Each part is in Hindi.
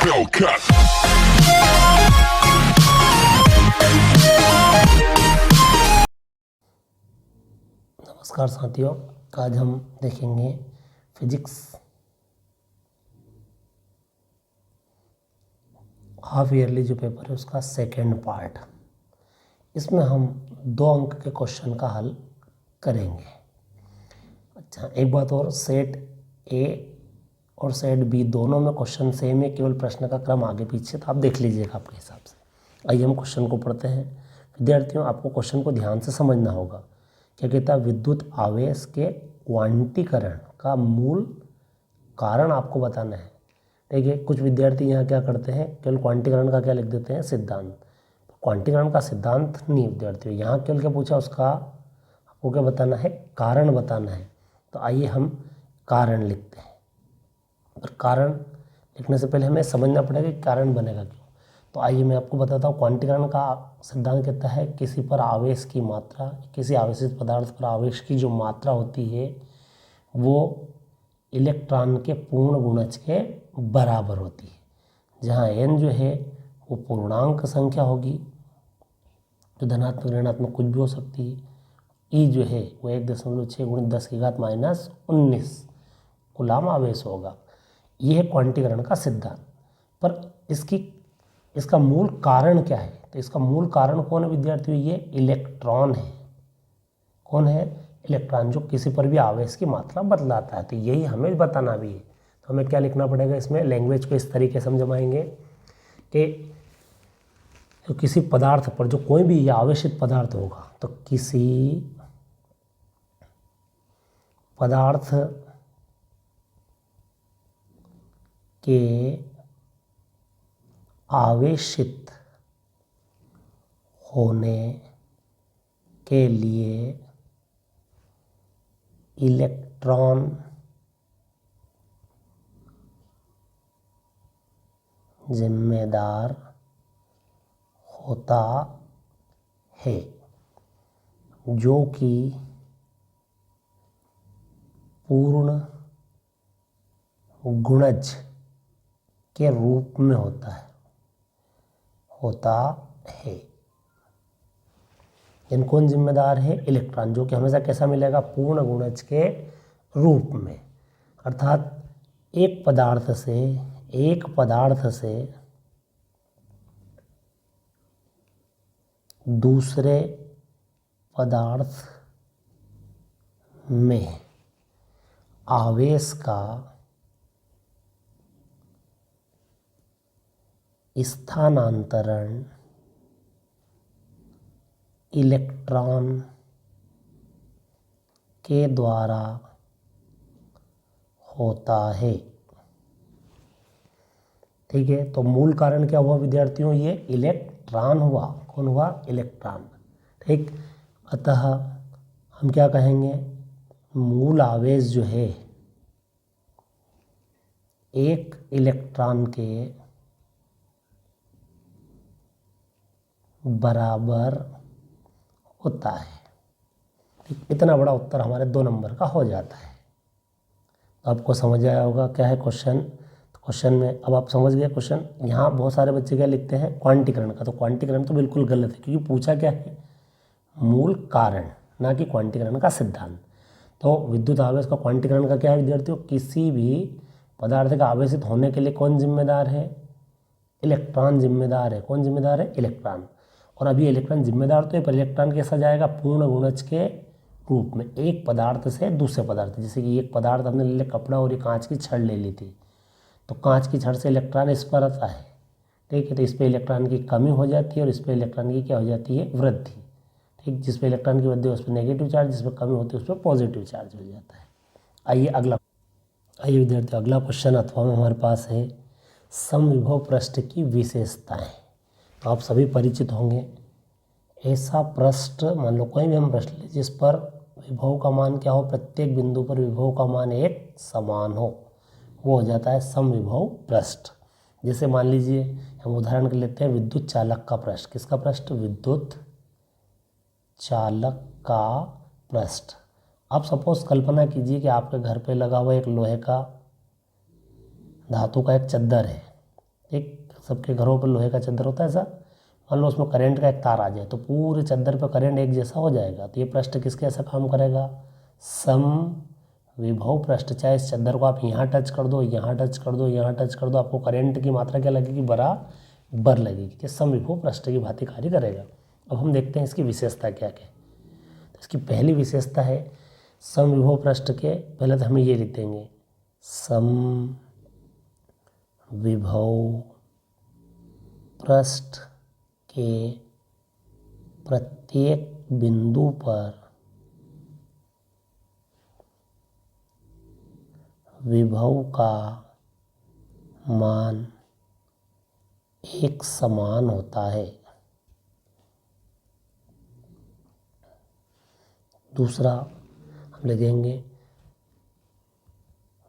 Hellcat. नमस्कार साथियों, आज हम देखेंगे फिजिक्स हाफ ईयरली जो पेपर है उसका सेकेंड पार्ट। इसमें हम 2 अंक के क्वेश्चन का हल करेंगे। अच्छा, एक बात और, सेट ए और सेट बी दोनों में क्वेश्चन सेम है, केवल प्रश्न का क्रम आगे पीछे, तो आप देख लीजिएगा आपके हिसाब से। आइए हम क्वेश्चन को पढ़ते हैं। विद्यार्थियों, आपको क्वेश्चन को ध्यान से समझना होगा। क्या कहता है? विद्युत आवेश के क्वांटीकरण का मूल कारण आपको बताना है। देखिए, कुछ विद्यार्थी यहाँ क्या करते हैं, केवल क्वांटीकरण का क्या लिख देते हैं, सिद्धांत। क्वांटीकरण का सिद्धांत नहीं विद्यार्थियों, यहाँ केवल क्या पूछा, उसका आपको क्या बताना है, कारण बताना है। तो आइए हम कारण लिखते हैं। और कारण लिखने से पहले हमें समझना पड़ेगा कि कारण बनेगा क्यों। तो आइए मैं आपको बताता हूँ। क्वांटीकरण का सिद्धांत कहता है किसी पर आवेश की मात्रा, किसी आवेशित पदार्थ पर आवेश की जो मात्रा होती है वो इलेक्ट्रॉन के पूर्ण गुणज के बराबर होती है। जहाँ n जो है वो पूर्णांक संख्या होगी, जो धनात्मक ऋणात्मक कुछ भी हो सकती है। ई जो है वो 1.6 × 10⁻⁻19 कूलाम आवेश होगा। यह है क्वांटीकरण का सिद्धांत। पर इसका मूल कारण क्या है? तो इसका मूल कारण कौन है विद्यार्थियों? ये इलेक्ट्रॉन है। कौन है? इलेक्ट्रॉन, जो किसी पर भी आवेश की मात्रा बदलाता है। तो यही हमें बताना भी है। तो हमें क्या लिखना पड़ेगा इसमें? लैंग्वेज को इस तरीके से हम जमाएंगे कि तो किसी पदार्थ पर, जो कोई भी आवेशित पदार्थ होगा, तो किसी पदार्थ के आवेशित होने के लिए इलेक्ट्रॉन जिम्मेदार होता है, जो कि पूर्ण गुणज के रूप में होता है। इन कौन जिम्मेदार है? इलेक्ट्रॉन, जो कि हमेशा कैसा मिलेगा? पूर्ण गुणज के रूप में। अर्थात एक पदार्थ से दूसरे पदार्थ में आवेश का स्थानांतरण इलेक्ट्रॉन के द्वारा होता है। ठीक है, तो मूल कारण क्या हुआ विद्यार्थियों? ये इलेक्ट्रॉन हुआ। कौन हुआ? इलेक्ट्रॉन। ठीक, अतः हम क्या कहेंगे? मूल आवेश जो है एक इलेक्ट्रॉन के बराबर होता है। ठीक, इतना बड़ा उत्तर हमारे 2 नंबर का हो जाता है। तो आपको समझ आया होगा क्या है क्वेश्चन। तो क्वेश्चन में अब आप समझ गए क्वेश्चन। यहाँ बहुत सारे बच्चे क्या लिखते हैं? क्वांटीकरण का। तो क्वांटीकरण तो बिल्कुल गलत है, क्योंकि पूछा क्या है? मूल कारण, ना कि क्वांटीकरण का सिद्धांत। तो विद्युत आवेश का क्वांटीकरण का क्या है विद्यार्थियों? किसी भी पदार्थ का आवेशित होने के लिए कौन जिम्मेदार है? इलेक्ट्रॉन जिम्मेदार है। कौन जिम्मेदार है? इलेक्ट्रॉन। और अभी इलेक्ट्रॉन जिम्मेदार तो है, पर इलेक्ट्रॉन कैसा जाएगा? पूर्ण गुणज के रूप में, एक पदार्थ से दूसरे पदार्थ। जैसे कि एक पदार्थ हमने ले लिया कपड़ा और ये कांच की छड़ ले ली थी, तो कांच की छड़ से इलेक्ट्रॉन इस पर आता है। ठीक है, तो इस पर इलेक्ट्रॉन की कमी हो जाती है और इस पर इलेक्ट्रॉन की क्या हो जाती है? वृद्धि। ठीक, जिस पर इलेक्ट्रॉन की वृद्धि उस पर नेगेटिव चार्ज, जिस पर कमी होती है उस पर पॉजिटिव चार्ज हो जाता है। आइए विद्यार्थियों, अगला क्वेश्चन अथवा में हमारे पास है समविभव पृष्ठ की विशेषताएं। तो आप सभी परिचित होंगे। ऐसा पृष्ठ, मान लो कोई भी हम पृष्ठ लें जिस पर विभव का मान क्या हो? प्रत्येक बिंदु पर विभव का मान एक समान हो, वो हो जाता है समविभव पृष्ठ। जैसे मान लीजिए हम उदाहरण के लेते हैं विद्युत चालक का पृष्ठ। किसका पृष्ठ? विद्युत चालक का पृष्ठ। आप सपोज कल्पना कीजिए कि आपके घर पे लगा हुआ एक लोहे का, धातु का एक चद्दर है। ठीक, सबके घरों पर लोहे का चद्दर होता है ऐसा। मान लो उसमें करंट का एक तार आ जाए तो पूरे चद्दर पर करंट एक जैसा हो जाएगा। तो ये पृष्ठ किसके ऐसा काम करेगा, सम विभव पृष्ठ। चाहे इस चद्दर को आप यहाँ टच कर दो, यहाँ टच कर दो, यहाँ टच कर दो, आपको करंट की मात्रा क्या लगेगी, बराबर लगेगी। ये सम विभव पृष्ठ की भांति कार्य करेगा। अब हम देखते हैं इसकी विशेषता क्या क्या। तो इसकी पहली विशेषता है सम विभव पृष्ठ के, पहले तो हम ये लिख देंगे, सम विभव पृष्ठ के प्रत्येक बिंदु पर विभव का मान एक समान होता है। दूसरा हम लिखेंगे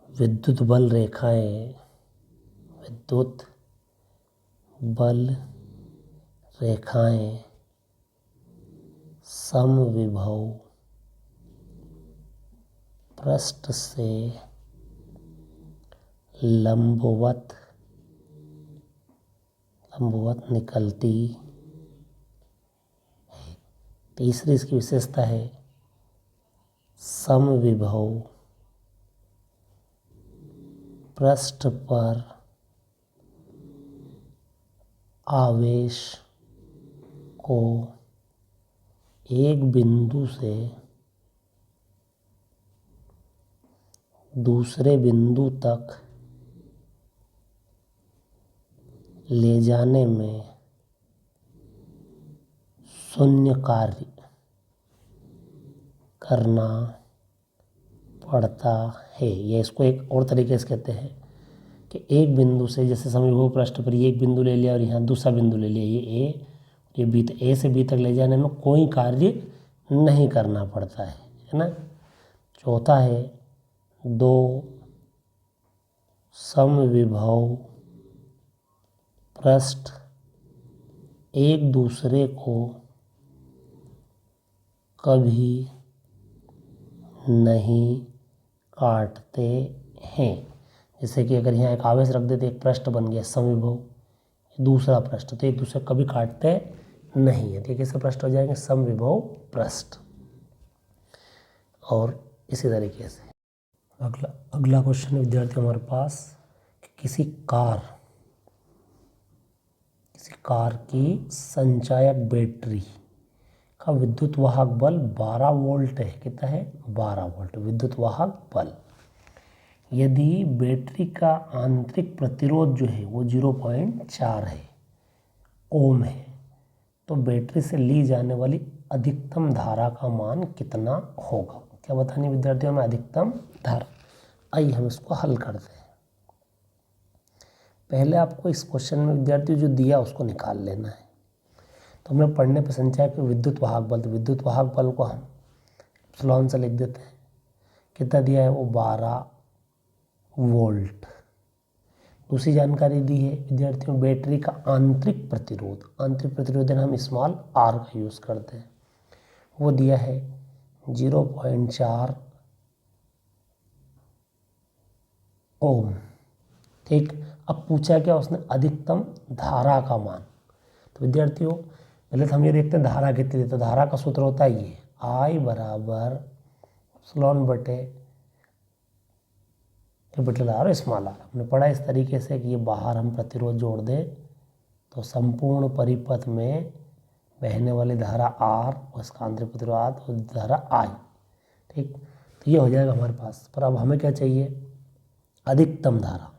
विद्युत बल रेखाएं, विद्युत बल रेखाएं समविभव पृष्ठ से लंबवत निकलती है। तीसरी इसकी विशेषता है समविभव पृष्ठ पर आवेश को एक बिंदु से दूसरे बिंदु तक ले जाने में शून्य कार्य करना पड़ता है। या इसको एक और तरीके से कहते हैं कि एक बिंदु से, जैसे समविभव पृष्ठ पर ये एक बिंदु ले लिया और यहाँ दूसरा बिंदु ले लिया, ये ए, ये बी, ए से बी तक ले जाने में कोई कार्य नहीं करना पड़ता है ना। चौथा है दो समविभव पृष्ठ एक दूसरे को कभी नहीं काटते हैं। जैसे कि अगर यहाँ एक आवेश रख देते, एक पृष्ठ बन गया समविभव, दूसरा पृष्ठ, तो एक दूसरे कभी काटते नहीं है। ठीक है, कैसे पृष्ठ हो जाएंगे, समविभव पृष्ठ। और इसी तरीके से अगला क्वेश्चन विद्यार्थी हमारे पास कि किसी कार की संचायक बैटरी का विद्युत वाहक बल 12 वोल्ट है। कितना है, 12 वोल्ट विद्युत वाहक बल। यदि बैटरी का आंतरिक प्रतिरोध जो है वो 0.4 है ओम है, तो बैटरी से ली जाने वाली अधिकतम धारा का मान कितना होगा। क्या बतानी विद्यार्थियों में, अधिकतम धारा। आइए हम इसको हल करते हैं। पहले आपको इस क्वेश्चन में विद्यार्थियों जो दिया उसको निकाल लेना है। तो हमने पढ़ने पर संचय के विद्युत वाहक बल, तो विद्युत वाहक बल को हम एप्सिलॉन से लिख देते हैं। कितना दिया है वो 12 वोल्ट। दूसरी जानकारी दी है विद्यार्थियों बैटरी का आंतरिक प्रतिरोध हम स्मॉल आर का यूज़ करते हैं, वो दिया है 0.4 ओम। ठीक, अब पूछा क्या उसने, अधिकतम धारा का मान। तो विद्यार्थियों पहले तो हम ये देखते हैं धारा कितनी है। तो धारा का सूत्र होता है ये I बराबर एप्सिलॉन बटे कैपिटल आर स्मॉल आर। हमने पढ़ा इस तरीके से कि ये बाहर हम प्रतिरोध जोड़ दें तो संपूर्ण परिपथ में बहने वाली धारा R और इसका आंतरिक प्रतिरोध और धारा I। ठीक, तो ये हो जाएगा हमारे पास। पर अब हमें क्या चाहिए, अधिकतम धारा।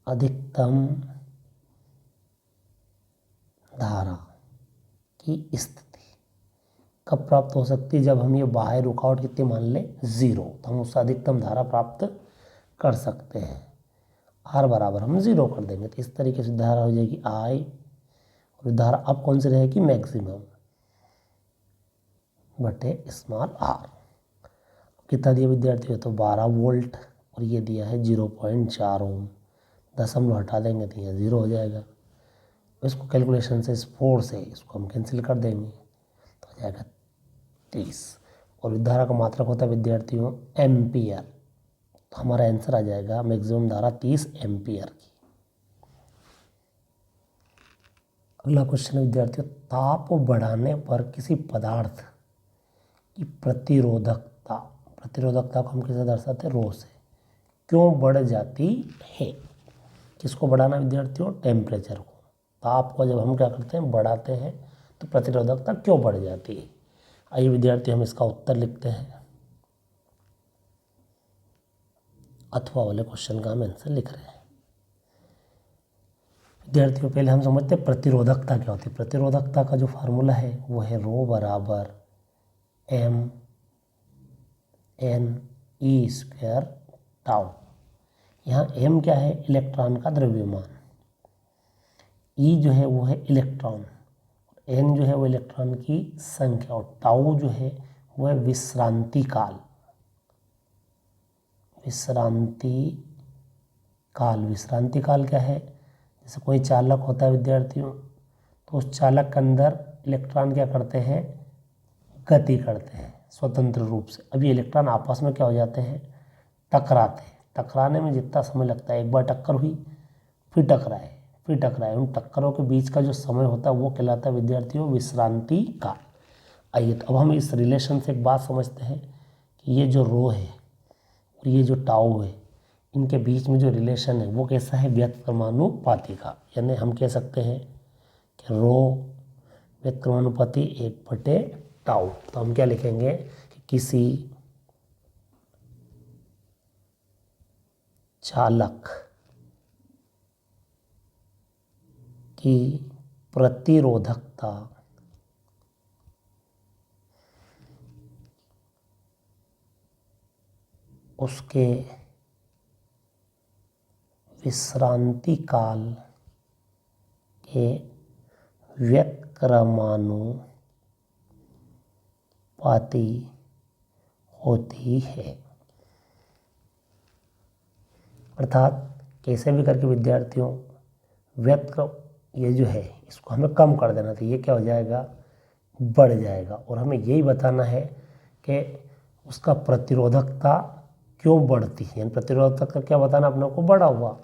अधिकतम धारा की स्थिति कब प्राप्त हो सकती है, जब हम ये बाह्य रुकावट कितनी मान लें 0, तो हम उससे अधिकतम धारा प्राप्त कर सकते हैं। R बराबर हम 0 कर देंगे, तो इस तरीके से धारा हो जाएगी I, और धारा अब कौन सी रहेगी, मैक्सिमम बटे स्मॉल r। कितना दिया विद्यार्थियों, तो 12 वोल्ट, और ये दिया है 0.4 ओम। दशमलव हटा देंगे तो यह 0 हो जाएगा। इसको कैलकुलेशन से इस 4 से इसको हम कैंसिल कर देंगे तो हो जाएगा 30। और विद्युत धारा का मात्रक होता है विद्यार्थियों एम्पियर। तो हमारा आंसर आ जाएगा मैक्सिमम धारा 30 एम्पियर की। अगला क्वेश्चन है विद्यार्थियों, ताप बढ़ाने पर किसी पदार्थ की प्रतिरोधकता को हम कैसे दर्शाते हैं? रो से, क्यों बढ़ जाती है? किसको बढ़ाना विद्यार्थियों? टेम्परेचर को। ताप को जब हम क्या करते हैं? बढ़ाते हैं, तो प्रतिरोधकता क्यों बढ़ जाती है? आइए विद्यार्थी हम इसका उत्तर लिखते हैं, अथवा वाले क्वेश्चन का हम आंसर लिख रहे हैं। विद्यार्थियों पहले हम समझते हैं प्रतिरोधकता क्या होती है। प्रतिरोधकता का जो फार्मूला है वो है रो बराबर M N E square tau. यहाँ एम क्या है? इलेक्ट्रॉन का द्रव्यमान, ई जो है वो है इलेक्ट्रॉन, एन जो है वो इलेक्ट्रॉन की संख्या, और टाउ जो है वो है विश्रांति काल। विश्रांति काल क्या है? जैसे कोई चालक होता है विद्यार्थियों, तो उस चालक के अंदर इलेक्ट्रॉन क्या करते हैं? गति करते हैं स्वतंत्र रूप से। अब ये इलेक्ट्रॉन आपस में क्या हो जाते हैं? टकराते हैं। टकराने में जितना समय लगता है, एक बार टक्कर हुई, फिर टकराए, उन टक्करों के बीच का जो समय होता है वो कहलाता है विद्यार्थियों विश्रांति काल। आइए तो अब हम इस रिलेशन से एक बात समझते हैं कि ये जो रो है और ये जो टाउ है, इनके बीच में जो रिलेशन है वो कैसा है? व्युत्क्रमानुपाती का। यानी हम कह सकते हैं कि रो व्युत्क्रमानुपाती 1/टाउ। तो हम क्या लिखेंगे कि किसी चालक की प्रतिरोधकता उसके विश्रांति काल के व्युत्क्रमानुपाती होती है। अर्थात कैसे भी करके विद्यार्थियों ये जो है इसको हमें कम कर देना, तो ये क्या हो जाएगा? बढ़ जाएगा। और हमें यही बताना है कि उसका प्रतिरोधकता क्यों बढ़ती है, यानी प्रतिरोधकता क्या बताना अपने को? बढ़ा हुआ।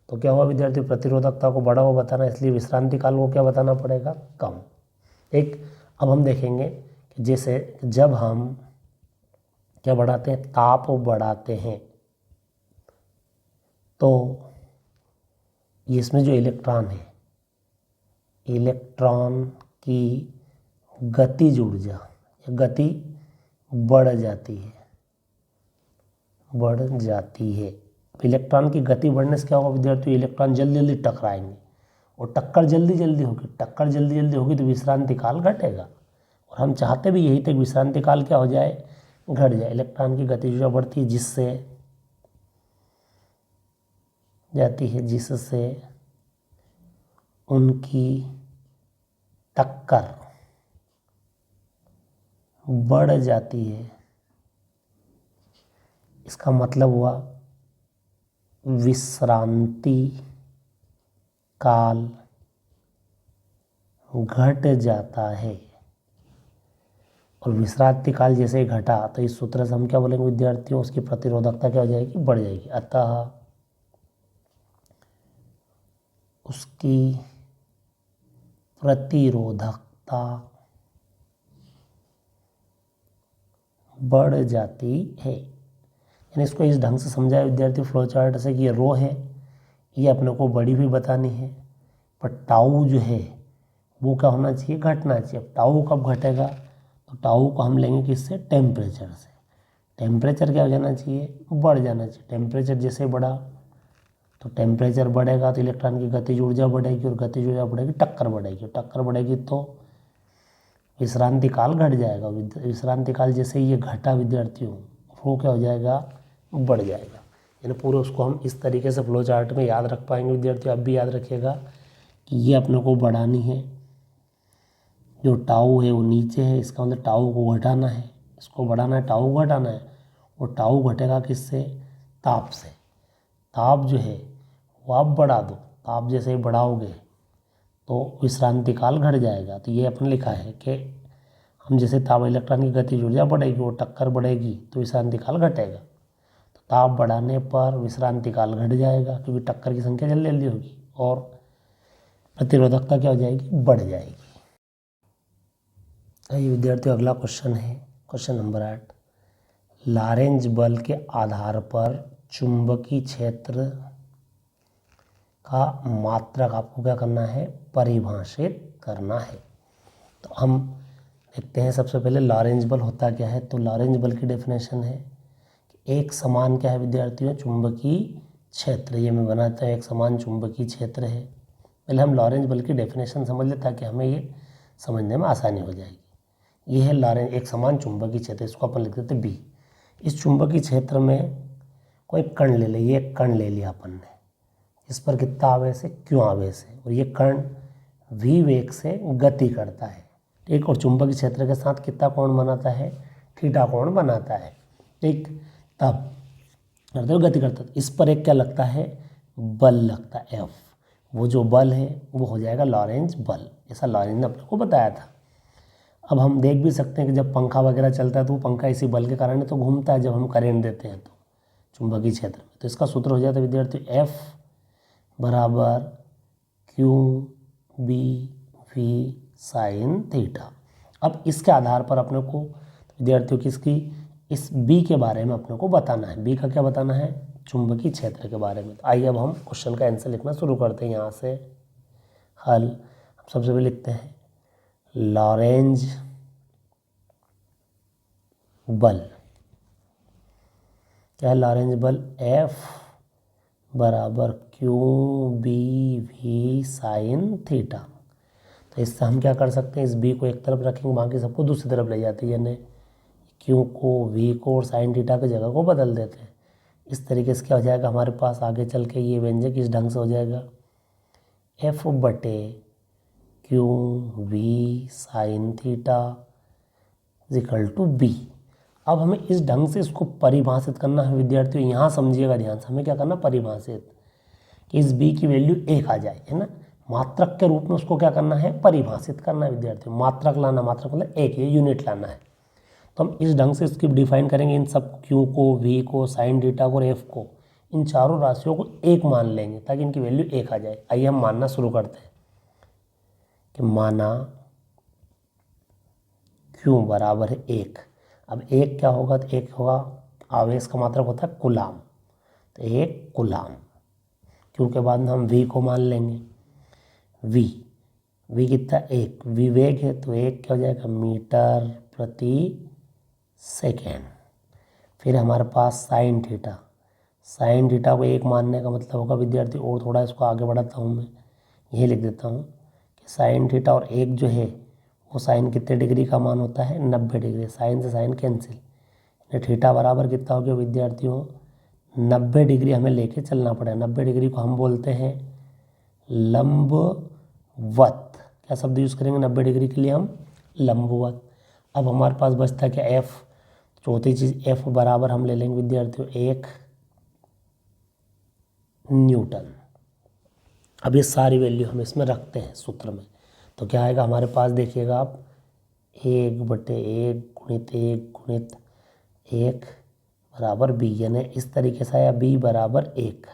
तो क्या हुआ विद्यार्थी? प्रतिरोधकता को बढ़ा हुआ बताना, इसलिए विश्रांति काल को क्या बताना पड़ेगा? कम। अब हम देखेंगे कि जैसे जब हम क्या बढ़ाते हैं? ताप बढ़ाते हैं, तो इसमें जो इलेक्ट्रॉन है, इलेक्ट्रॉन की गतिज ऊर्जा या गति बढ़ जाती है। इलेक्ट्रॉन की गति बढ़ने से क्या होगा विद्यार्थियों? इलेक्ट्रॉन जल्दी जल्दी टकराएंगे, और टक्कर जल्दी जल्दी होगी तो विश्रांति काल घटेगा। और हम चाहते भी यही थे, विश्रांति काल क्या हो जाए? घट जाए। इलेक्ट्रॉन की गतिज ऊर्जा बढ़ती है, जिससे उनकी टक्कर बढ़ जाती है। इसका मतलब हुआ विश्रांति काल घट जाता है। और विश्रांति काल जैसे ही घटा तो इस सूत्र से हम क्या बोलेंगे विद्यार्थियों? उसकी प्रतिरोधकता क्या हो जाएगी? बढ़ जाएगी। अतः उसकी प्रतिरोधकता बढ़ जाती है। यानी इसको इस ढंग से समझाया विद्यार्थी फ्लो चार्ट से कि ये रो है, ये अपने को बड़ी हुई बतानी है, पर टाउ जो है वो क्या होना चाहिए? घटना चाहिए। अब टाउ कब घटेगा? तो टाउ को हम लेंगे किससे? टेम्परेचर से। टेम्परेचर क्या हो जाना चाहिए? बढ़ जाना चाहिए। टेम्परेचर जैसे बढ़ा तो टेम्परेचर बढ़ेगा तो इलेक्ट्रॉन की गतिज ऊर्जा बढ़ेगी, और गतिज ऊर्जा बढ़ेगी, टक्कर बढ़ेगी तो विश्रांति काल घट जाएगा। विश्रांति काल जैसे ये घटा विद्यार्थियों, वो क्या हो जाएगा? बढ़ जाएगा। यानी पूरे उसको हम इस तरीके से फ्लो चार्ट में याद रख पाएंगे विद्यार्थियों। अब भी याद रखिएगा कि ये अपने को बढ़ानी है, जो टाउ है वो नीचे है, इसका मतलब टाउ को घटाना है, इसको बढ़ाना है, टाउ को घटाना है। और टाउ घटेगा किससे? ताप से। ताप जो है वो आप बढ़ा दो, ताप जैसे ही बढ़ाओगे तो विश्रांति काल घट जाएगा। तो ये अपने लिखा है कि हम जैसे ताप इलेक्ट्रॉन की गतिज ऊर्जा बढ़ेगी, वो टक्कर बढ़ेगी तो विश्रांति काल घटेगा। तो ताप बढ़ाने पर विश्रांति काल घट जाएगा क्योंकि टक्कर की संख्या जल्दी जल्दी होगी और प्रतिरोधकता क्या हो जाएगी, बढ़ जाएगी। आइए विद्यार्थियों, अगला क्वेश्चन है क्वेश्चन नंबर 8। लॉरेंज बल के आधार पर चुंबकीय क्षेत्र का मात्रक आपको क्या करना है, परिभाषित करना है। तो हम देखते हैं सबसे पहले लॉरेंज बल होता क्या है। तो लॉरेंज बल की डेफिनेशन है कि एक समान क्या है विद्यार्थियों, चुंबकीय क्षेत्र। ये मैं बनाता हूँ, एक समान चुंबकीय क्षेत्र है। पहले हम लॉरेंज बल की डेफिनेशन समझ लें ताकि हमें ये समझने में आसानी हो जाएगी। ये है लॉरेंज, एक समान चुंबकीय क्षेत्र, इसको अपन लिख देते बी। इस चुंबकीय क्षेत्र में कोई कण ले ले, ये कण ले लिया अपन ने, इस पर कितना आवेश है, क्यों आवेश है, और ये कण v वेग से गति करता है, ठीक। और चुंबकीय क्षेत्र के साथ कितना कोण बनाता है, थीटा कोण बनाता है, ठीक। तब करते गति करता है, इस पर एक क्या लगता है, बल लगता है F। वो जो बल है वो हो जाएगा लॉरेंज बल, ऐसा लॉरेंज ने अपने को बताया था। अब हम देख भी सकते हैं कि जब पंखा वगैरह चलता है तो वो पंखा इसी बल के कारण तो घूमता है जब हम करंट देते हैं तो चुंबकीय क्षेत्र में। तो इसका सूत्र हो जाता है विद्यार्थी F बराबर Q B V sine theta. अब इसके आधार पर अपने को विद्यार्थियों किसकी, इस B के बारे में अपने को बताना है। B का क्या बताना है, चुंबकीय क्षेत्र के बारे में। तो आइए अब हम क्वेश्चन का आंसर लिखना शुरू करते हैं। यहाँ से हल हम सबसे पहले लिखते हैं लॉरेंज बल, क्या है लॉरेंज बल, F बराबर Q B V sine theta. तो इससे हम क्या कर सकते हैं, इस B को एक तरफ रखेंगे, बाकी सबको दूसरी तरफ ले जाते हैं, यानी Q को V को और साइन थीटा की जगह को बदल देते हैं। इस तरीके से क्या हो जाएगा हमारे पास आगे चल के ये व्यंजक इस ढंग से हो जाएगा F बटे Q V sine theta equal to B। अब हमें इस ढंग से इसको परिभाषित करना है विद्यार्थियों। यहाँ समझिएगा ध्यान से, हमें क्या करना, परिभाषित, कि इस B की वैल्यू 1 आ जाए, है ना। मात्रक के रूप में उसको क्या करना है, परिभाषित करना है विद्यार्थियों। मात्रक लाना, मात्रक मतलब 1, ये यूनिट लाना है। तो हम इस ढंग से इसकी डिफाइन करेंगे, इन सब Q को, V को, साइन थीटा को और F को, इन चारों राशियों को 1 मान लेंगे ताकि इनकी वैल्यू 1 आ जाए। आइए हम मानना शुरू करते हैं कि माना Q बराबर है 1। अब 1 क्या होगा, तो 1 होगा, आवेश का मात्रक होता है कूलाम, तो 1 कूलाम। Q के बाद हम V को मान लेंगे, V कितना, 1, V वेग है तो 1 क्या हो जाएगा, मीटर प्रति सेकेंड। फिर हमारे पास साइन थीटा को 1 मानने का मतलब होगा विद्यार्थी, और थोड़ा इसको आगे बढ़ाता हूँ मैं, यही लिख देता हूँ कि साइन थीटा और 1 जो है वो साइन कितने डिग्री का मान होता है, 90 डिग्री। साइन से साइन कैंसिल, थीटा बराबर कितना हो गया विद्यार्थियों, 90 डिग्री हमें लेके चलना पड़ेगा। 90 डिग्री को हम बोलते हैं लंबवत। क्या शब्द यूज़ करेंगे 90 डिग्री के लिए, हम लंबवत। अब हमारे पास बचता क्या, F, चौथी चीज़ F बराबर हम ले लेंगे विद्यार्थियों 1 न्यूटन। अब ये सारी वैल्यू हम इसमें रखते हैं सूत्र में, तो क्या आएगा हमारे पास, देखिएगा आप, 1/1 गुणित 1 गुणित 1 बराबर B, यानी इस तरीके से आया B बराबर 1।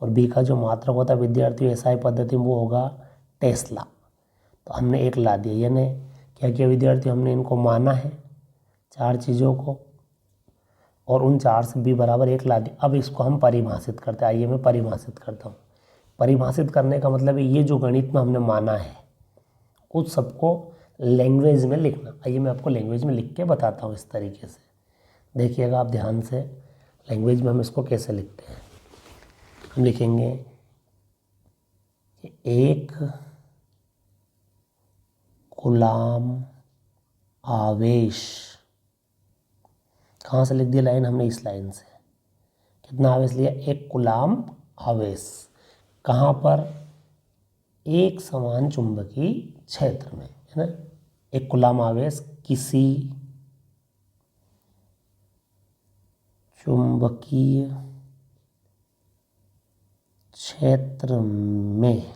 और B का जो मात्रक होता है विद्यार्थियों एसआई पद्धति में वो होगा टेस्ला। तो हमने 1 ला दिया, यानी क्या किया विद्यार्थियों, हमने इनको माना है 4 चीज़ों को और उन 4 से B बराबर 1 ला दिया। अब इसको हम परिभाषित करते हैं। आइए मैं परिभाषित करता हूँ। परिभाषित करने का मतलब है ये जो गणित में हमने माना है उस सबको लैंग्वेज में लिखना। आइए मैं आपको लैंग्वेज में लिख के बताता हूँ इस तरीके से, देखिएगा आप ध्यान से। लैंग्वेज में हम इसको कैसे लिखते हैं, हम लिखेंगे कि 1 कूलाम आवेश, कहाँ से लिख दिया लाइन हमने, इस लाइन से। कितना आवेश लिया, 1 कूलाम आवेश, कहाँ पर, एक समान चुंबकीय क्षेत्र में, है ना। 1 कूलाम आवेश किसी चुंबकीय क्षेत्र में,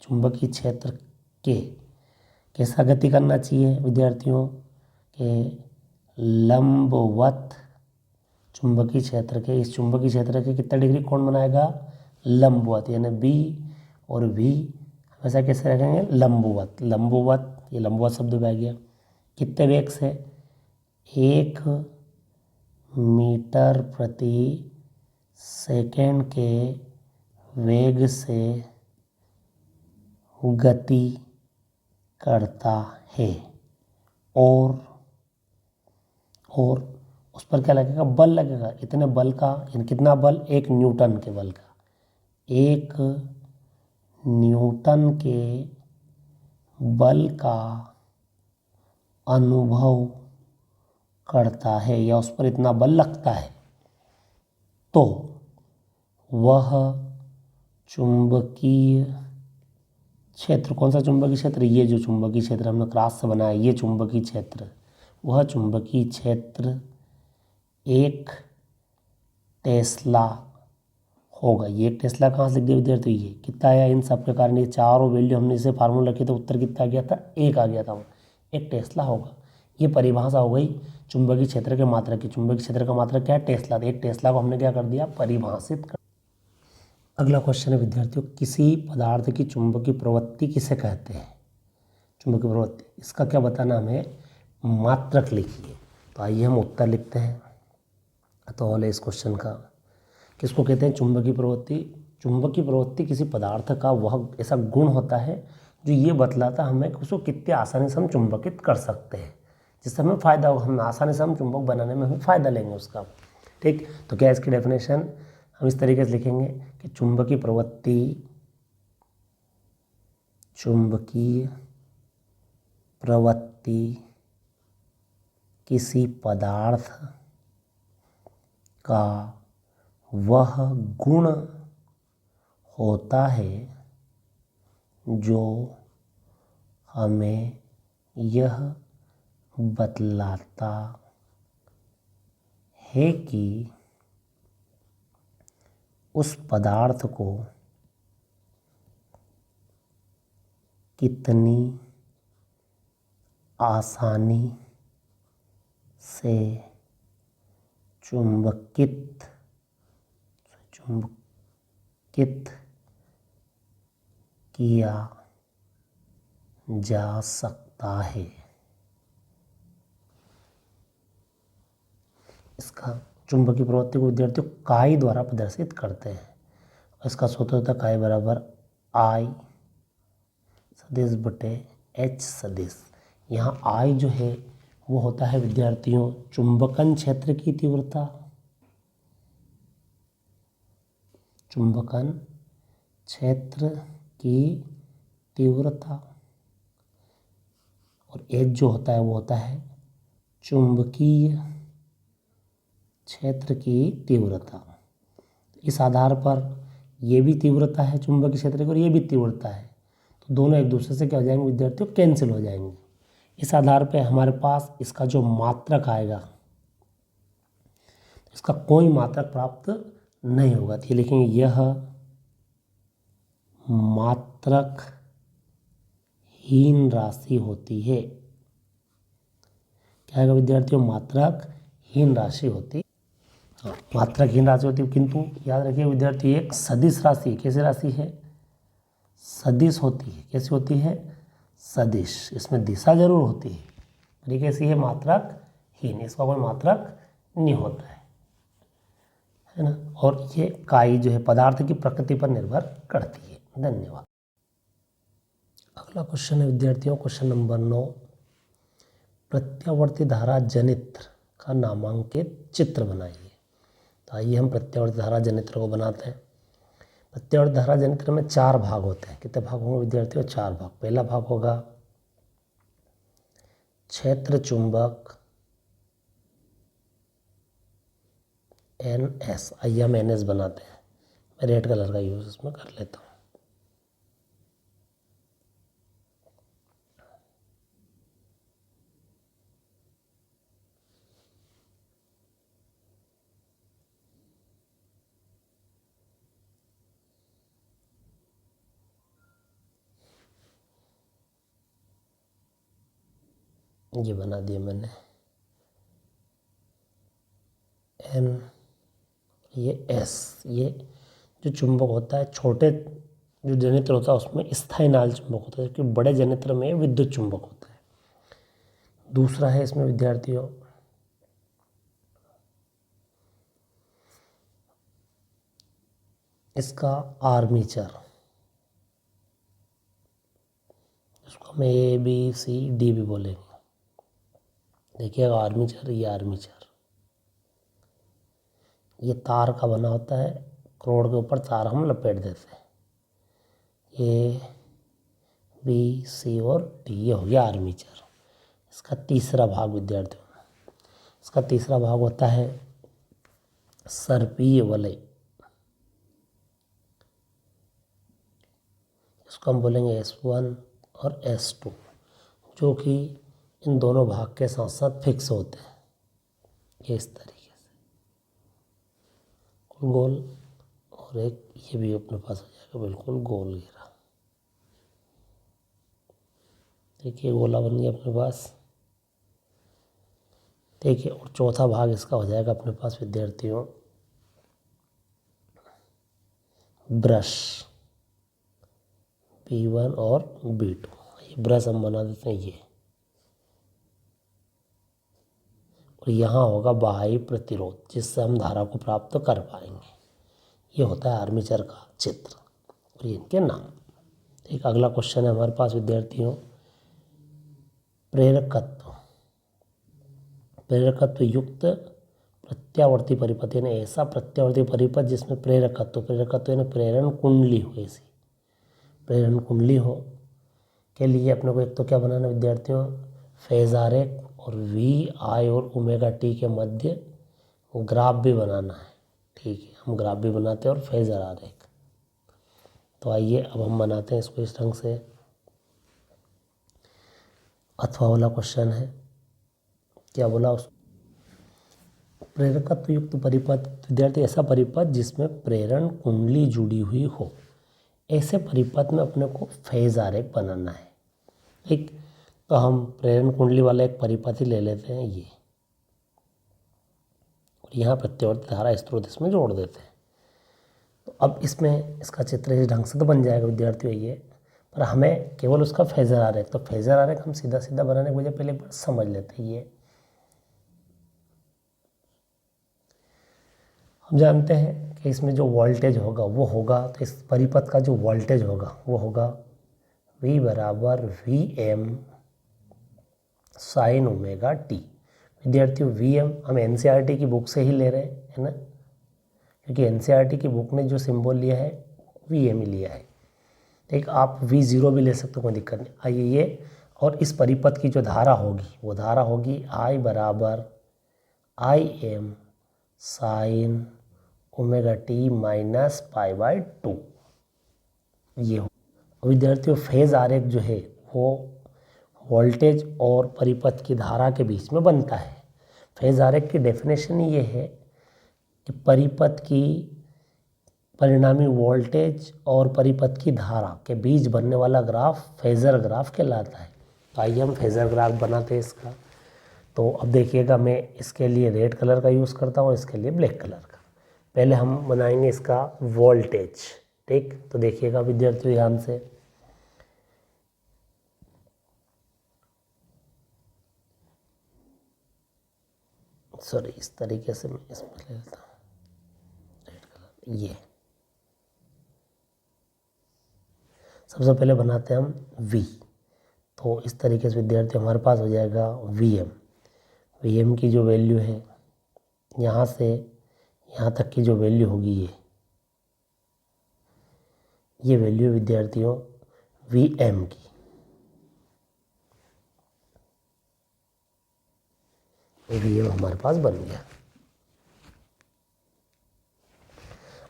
चुंबकीय क्षेत्र के कैसा गति करना चाहिए विद्यार्थियों के, लंबवत चुंबकीय क्षेत्र के, इस चुंबकीय क्षेत्र के कितना डिग्री कोण बनाएगा, लंबवत, यानी बी और वी हमेशा कैसे रखेंगे, लंबवत। लंबवत, ये लंबवत शब्द भी आ गया। कितने वेग से, 1 मीटर प्रति सेकेंड के वेग से गति करता है, और उस पर क्या लगेगा, बल लगेगा। इतने बल का, यानी कितना बल, 1 न्यूटन के बल का, 1 न्यूटन के बल का अनुभव करता है, या उस पर इतना बल लगता है, तो वह चुंबकीय क्षेत्र, कौन सा चुंबकीय क्षेत्र, ये जो चुंबकीय क्षेत्र हमने क्रॉस से बनाया, ये चुंबकीय क्षेत्र, वह चुंबकीय क्षेत्र 1 टेस्ला होगा। ये 1 टेस्ला कहाँ से लिख दिया विद्यार्थी, ये कितना आया, इन सब के कारण ये चारों वैल्यू हमने इसे फार्मूला रखे तो उत्तर कितना आ गया था, 1 आ गया था, 1 टेस्ला होगा। ये परिभाषा हो गई चुंबकीय क्षेत्र के मात्रक की। चुंबकीय क्षेत्र का मात्रक क्या है, टेस्ला। 1 टेस्ला को हमने क्या कर दिया, परिभाषित कर। अगला क्वेश्चन है विद्यार्थियों, किसी पदार्थ की चुंबकीय प्रवृत्ति किसे कहते हैं, चुंबकीय प्रवृत्ति, इसका क्या बताना हमें, मात्रक लिखिए। तो आइए हम उत्तर लिखते हैं। तो हल है इस क्वेश्चन का, किसको कहते हैं, चुंबकीय प्रवृत्ति। चुंबकीय प्रवृत्ति किसी पदार्थ का वह ऐसा गुण होता है जो ये बतलाता हमें कि उसको कितने आसानी से हम चुंबकित कर सकते हैं, जिससे हमें फ़ायदा होगा, हम आसानी से हम चुंबक बनाने में हमें फ़ायदा लेंगे उसका। ठीक, तो क्या इसकी डेफिनेशन हम इस तरीके से लिखेंगे कि चुंबकीय प्रवृत्ति, चुंबकीय प्रवृत्ति किसी पदार्थ का वह गुण होता है जो हमें यह बतलाता है कि उस पदार्थ को कितनी आसानी से चुंबकित किया जा सकता है। इसका चुंबकीय प्रवृत्ति को विद्यार्थियों काई द्वारा प्रदर्शित करते हैं। इसका सूत्र होता है काई बराबर आई सदिश बटे एच सदिश। यहाँ आई जो है वो होता है विद्यार्थियों चुंबकन क्षेत्र की तीव्रता, चुंबकन क्षेत्र की तीव्रता, और एच जो होता है वो होता है चुंबकीय क्षेत्र की तीव्रता। इस आधार पर ये भी तीव्रता है चुंबकीय क्षेत्र की और ये भी तीव्रता है, तो दोनों एक दूसरे से क्या हो जाएंगे विद्यार्थियों, कैंसिल हो जाएंगे। इस आधार पे हमारे पास इसका जो मात्रक आएगा, इसका कोई मात्रक प्राप्त नहीं होगा। तो ये लिखेंगे यह मात्रक हीन राशि होती है। क्या आएगा विद्यार्थियों, मात्रक हीन राशि होती, हाँ मात्रक हीन राशि होती है। किंतु याद रखिए विद्यार्थी एक सदिश राशि, कैसी राशि है, सदिश होती है। कैसी होती है, सदिश, इसमें दिशा जरूर होती है, पर कैसी है, मात्रक हीन, इसका कोई मात्रक नहीं होता है ना। और ये काई जो है पदार्थ की प्रकृति पर निर्भर करती है। धन्यवाद। अगला क्वेश्चन है विद्यार्थियों, क्वेश्चन नंबर 9, प्रत्यावर्ती धारा जनित्र का नामांकित चित्र बनाइए। तो आइए हम प्रत्यावर्ती धारा जनित्र को बनाते हैं। प्रत्यावर्ती धारा जनित्र में 4 भाग होते हैं। कितने भाग होंगे विद्यार्थियों, 4 भाग। पहला भाग होगा क्षेत्र चुंबक NS। आइए हम NS बनाते हैं, मैं रेड कलर का यूज इसमें कर लेता हूँ। ये बना दिया मैंने, N ये S, ये जो चुंबक होता है, छोटे जो जनित्र होता है उसमें स्थायी नाल चुंबक होता है, जबकि बड़े जनित्र में विद्युत चुंबक होता है। दूसरा है इसमें विद्यार्थियों इसका आर्मीचर, इसको हम ABCD भी बोलेंगे। देखिएगा आर्मीचर, ये आर्मीचर, ये तार का बना होता है, करोड़ के ऊपर तार हम लपेट देते हैं। ABC और D, ये हो गया आर्मीचर। इसका तीसरा भाग विद्यार्थियों, इसका तीसरा भाग होता है सर्पीय वलय, इसको हम बोलेंगे S1 और S2, जो कि इन दोनों भाग के साथ साथ फिक्स होते हैं। ये इस तरीके से गोल, और एक ये भी अपने पास हो जाएगा बिल्कुल गोल घेरा। देखिए गोला बन गया अपने पास। देखिए, और चौथा भाग इसका हो जाएगा अपने पास विद्यार्थियों ब्रश, B1 और B2। ये ब्रश हम बना देते हैं ये, और यहाँ होगा बाह्य प्रतिरोध, जिससे हम धारा को प्राप्त कर पाएंगे। ये होता है आर्मेचर का चित्र और ये इनके नाम। एक अगला क्वेश्चन है हमारे पास विद्यार्थियों प्रेरकत्व। प्रेरकत्व युक्त प्रत्यावर्ती परिपथ, यानी ऐसा प्रत्यावर्ती परिपथ जिसमें प्रेरकत्व यानी प्रेरण कुंडली हो, ऐसी प्रेरण कुंडली हो के लिए अपने को एक तो क्या बनाना विद्यार्थियों, फेज आरेख, और VI और ओमेगा T के मध्य ग्राफ भी बनाना है। ठीक है, हम ग्राफ भी बनाते हैं और फेजर आरेख। तो आइए अब हम बनाते हैं इसको इस ढंग से। अथवा वाला क्वेश्चन है, क्या बोला उस प्रेरकत्व युक्त परिपथ विद्यार्थी, ऐसा परिपथ जिसमें प्रेरण कुंडली जुड़ी हुई हो, ऐसे परिपथ में अपने को फेज आरेख बनाना है। ठीक, तो हम प्रेरण कुंडली वाला एक परिपथ ही ले लेते हैं ये, और यहाँ प्रत्यावर्ती धारा स्रोत इसमें जोड़ देते हैं। तो अब इसमें इसका चित्र इस ढंग से तो बन जाएगा विद्यार्थियों ये, पर हमें केवल उसका फेजर आरेख, तो फेजर आरेख हम सीधा सीधा बनाने के बजाय पहले एक बार समझ लेते हैं। ये हम जानते हैं कि इसमें जो वोल्टेज होगा वो होगा, तो इस परिपथ का जो वोल्टेज होगा वो होगा V बराबर VM साइन ओमेगा T। विद्यार्थियों VM हम NCERT की बुक से ही ले रहे हैं, है ना, क्योंकि NCERT की बुक में जो सिंबल लिया है VM ही लिया है। एक आप V0 भी ले सकते हो, कोई दिक्कत नहीं। आइए ये, और इस परिपथ की जो धारा होगी वो धारा होगी I बराबर IM sine omega T minus π/2। ये हो विद्यार्थियों फेज आरेख जो है वो वोल्टेज और परिपथ की धारा के बीच में बनता है। फेज आरेख की डेफिनेशन ये है कि परिपथ की परिणामी वोल्टेज और परिपथ की धारा के बीच बनने वाला ग्राफ फेजर ग्राफ कहलाता है। तो आइए हम फेजर ग्राफ बनाते हैं इसका। तो अब देखिएगा, मैं इसके लिए रेड कलर का यूज़ करता हूँ, इसके लिए ब्लैक कलर का। पहले हम बनाएंगे इसका वोल्टेज। ठीक, तो देखिएगा विद्यार्थियों ध्यान से, सॉरी इस तरीके से मैं इसमें ले लेता हूँ रेड कलर। ये सबसे पहले बनाते हैं हम V। तो इस तरीके से विद्यार्थी हमारे पास हो जाएगा VM की जो वैल्यू है यहाँ से यहाँ तक की जो वैल्यू होगी ये वैल्यू विद्यार्थियों VM की। VM हमारे पास बन गया।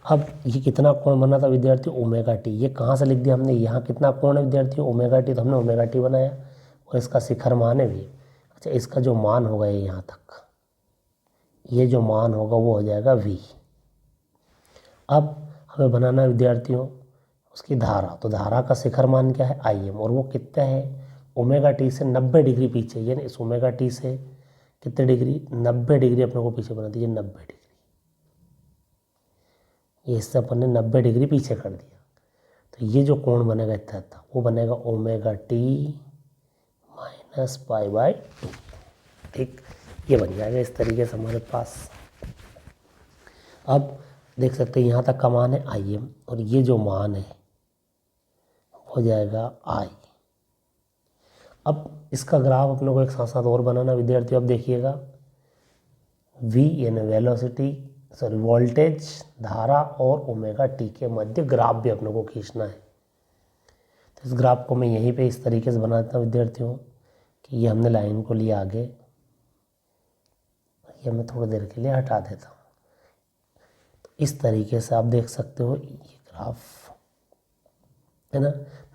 अब ये कितना कोण बना था विद्यार्थी, ओमेगा T। ये कहाँ से लिख दिया हमने, यहाँ कितना कोण है विद्यार्थी, ओमेगा T, तो हमने ओमेगा T बनाया, और इसका शिखर मान है V। अच्छा, इसका जो मान होगा ये यहाँ तक, ये जो मान होगा वो हो जाएगा V। अब हमें बनाना है विद्यार्थियों उसकी धारा। तो धारा का शिखर मान क्या है IM, और वो कितना है ओमेगा T से 90 डिग्री पीछे, यानी इस ओमेगा T से कितने डिग्री, 90 डिग्री अपने को पीछे बना दीजिए, 90 डिग्री। ये इससे अपन ने 90 डिग्री पीछे कर दिया, तो ये जो कोण बनेगा थीटा वो बनेगा omega T minus pi by 2। ठीक, ये बन जाएगा इस तरीके से हमारे पास। अब देख सकते हैं यहाँ तक का मान है आई एम, और ये जो मान है हो जाएगा आई। अब इसका ग्राफ अपने को एक साथ साथ और बनाना विद्यार्थी। अब देखिएगा v यानी वेलोसिटी, सॉरी वोल्टेज, धारा और ओमेगा टी के मध्य ग्राफ भी अपने को खींचना है। तो इस ग्राफ को मैं यहीं पे इस तरीके से बनाता हूँ विद्यार्थियों कि ये हमने लाइन को लिया आगे, ये मैं थोड़ी देर के लिए हटा देता हूँ। तो इस तरीके से आप देख सकते हो ये ग्राफ है ना।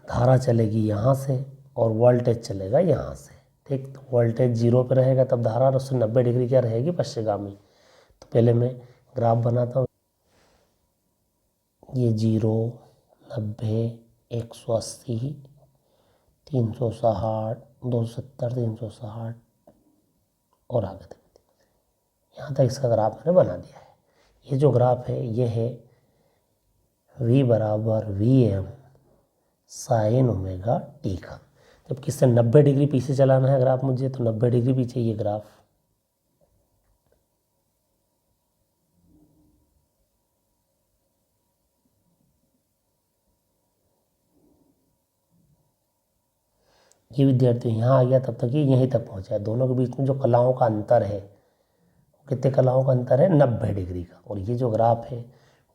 धारा चलेगी यहाँ से और वोल्टेज चलेगा यहाँ से। ठीक, तो वोल्टेज 0 पे रहेगा तब धारा उससे 90 डिग्री क्या रहेगी, पश्चिमगामी। तो पहले मैं ग्राफ बनाता हूँ। ये 0, 90, 180, 360, 270, 360 और आगे तक। यहाँ तक इसका ग्राफ मैंने बना दिया है। ये जो ग्राफ है ये है v बराबर V M sine omega T का। जब किससे 90 डिग्री पीछे चलाना है ग्राफ मुझे, तो 90 डिग्री पीछे ये ग्राफ। ये विद्यार्थी यहाँ आ गया तब तक ये यहीं तक पहुँचा है। दोनों के बीच में जो कलाओं का अंतर है, कितने कलाओं का अंतर है, 90 डिग्री का। और ये जो ग्राफ है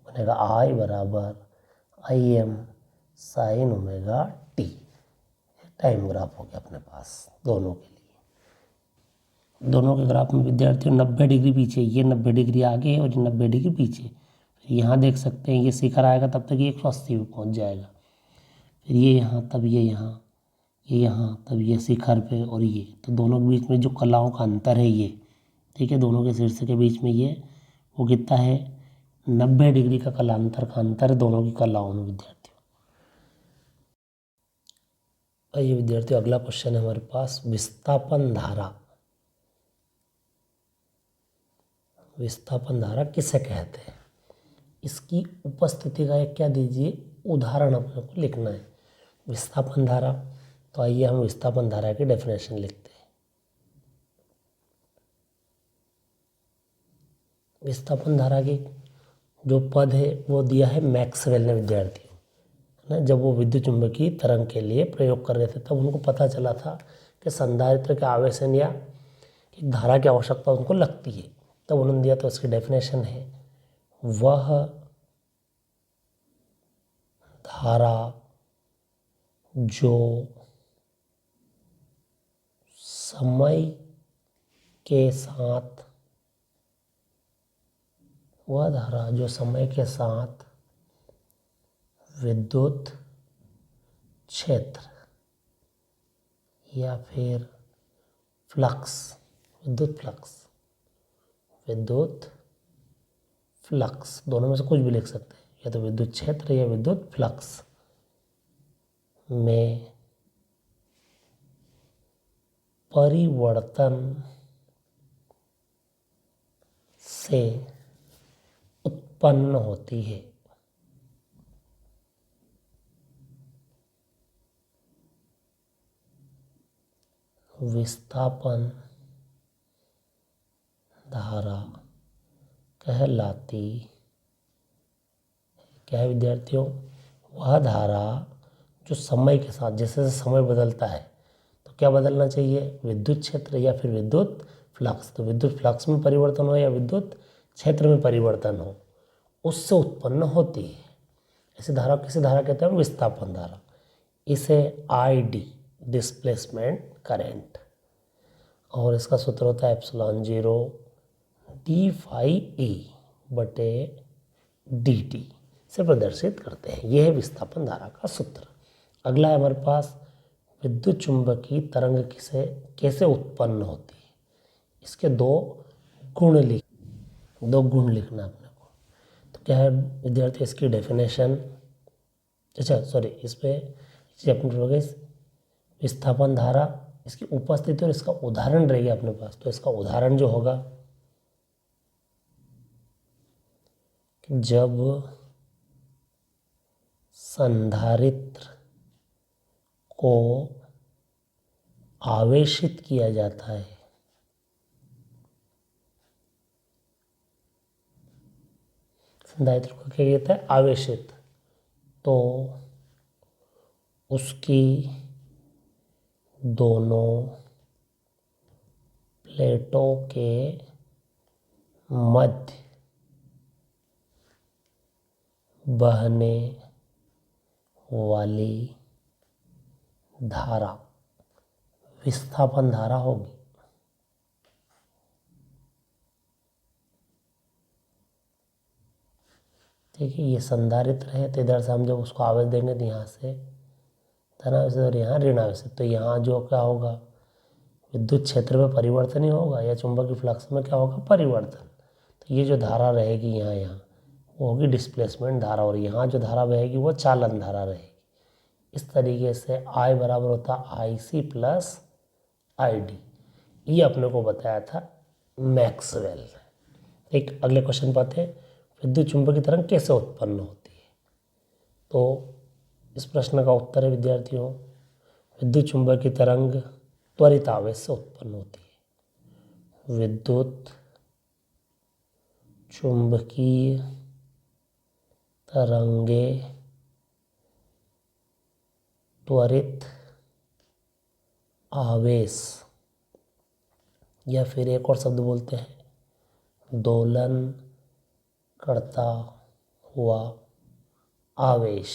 बनेगा आई बराबर I am sine omega T. Time graph हो गया अपने पास दोनों के लिए। दोनों के ग्राफ में विद्यार्थियों 90 डिग्री पीछे, ये 90 डिग्री आगे और ये 90 डिग्री पीछे। फिर यहाँ देख सकते हैं ये शिखर आएगा तब तक ये 180 पे पहुँच जाएगा। फिर ये यहाँ, तब ये यहाँ, ये यहाँ, तब ये शिखर पे, और ये। तो दोनों के बीच में जो कलाओं का अंतर है ये, ठीक है, दोनों के शीर्ष के बीच में ये वो कितना है, 90 डिग्री का कलांतर का अंतर है दोनों की कलाओं में विद्यार्थियों। आइए विद्यार्थियों अगला क्वेश्चन है हमारे पास, विस्थापन धारा। विस्थापन धारा किसे कहते हैं, इसकी उपस्थिति का एक क्या दीजिए उदाहरण अपने को लिखना है। विस्थापन धारा, तो आइए हम विस्थापन धारा की डेफिनेशन लिखते हैं। विस्थापन धारा की जो पद है वो दिया है मैक्सवेल ने विद्यार्थियों, है ना। जब वो विद्युत चुंबकीय तरंग के लिए प्रयोग कर रहे थे तब उनको पता चला था कि संधारित्र के आवेशन या एक धारा की आवश्यकता उनको लगती है, तब उन्होंने दिया। तो इसकी डेफिनेशन है, वह धारा जो समय के साथ, वह धारा जो समय के साथ विद्युत क्षेत्र या फिर फ्लक्स, विद्युत फ्लक्स दोनों में से कुछ भी लिख सकते हैं, या तो विद्युत क्षेत्र या विद्युत फ्लक्स में परिवर्तन से उत्पन्न होती है। विस्थापन धारा कहलाती क्या है विद्यार्थियों, वह धारा जो समय के साथ, जैसे जैसे समय बदलता है तो क्या बदलना चाहिए, विद्युत क्षेत्र या फिर विद्युत फ्लक्स। तो विद्युत फ्लक्स में परिवर्तन हो या विद्युत क्षेत्र में परिवर्तन हो, उससे उत्पन्न होती है। ऐसी धारा किसी धारा कहते हैं, विस्थापन धारा। इसे ID डिस्प्लेसमेंट करेंट, और इसका सूत्र होता है ε0 d∅e बटे dt से प्रदर्शित करते हैं। यह है विस्थापन धारा का सूत्र। अगला है हमारे पास, विद्युत चुंबकीय तरंग कैसे उत्पन्न होती है। इसके दो गुण लिखना अपने को। तो क्या है विद्यार्थी इसकी डेफिनेशन, अच्छा सॉरी, इस पर अपने विस्थापन धारा, इसकी उपस्थिति और इसका उदाहरण रहेगा अपने पास। तो इसका उदाहरण जो होगा कि जब संधारित्र को आवेशित किया जाता है। संधारित्र को क्या कहता है? आवेशित। तो उसकी दोनों प्लेटों के मध्य बहने वाली धारा विस्थापन धारा होगी। ठीक है, ये संधारित्र है तो इधर से हम जब उसको आवेश देंगे तो यहाँ से धनावेश और यहाँ ऋणावेश, तो यहाँ जो क्या होगा, विद्युत क्षेत्र में परिवर्तन ही होगा या चुंबकीय फ्लक्स में क्या होगा, परिवर्तन। तो ये जो धारा रहेगी यहाँ वो होगी डिस्प्लेसमेंट धारा, और यहाँ जो धारा बहेगी वो चालन धारा रहेगी। इस तरीके से I बराबर होता IC प्लस ID। ये अपने को बताया था मैक्सवेल। एक अगले क्वेश्चन पर आते, विद्युत चुंबकीय तरंग कैसे उत्पन्न होती है। तो इस प्रश्न का उत्तर है विद्यार्थियों, विद्युत चुंबकीय तरंग त्वरित आवेश से उत्पन्न होती है। विद्युत चुंबकीय तरंगे त्वरित आवेश, या फिर एक और शब्द बोलते हैं दोलन करता हुआ आवेश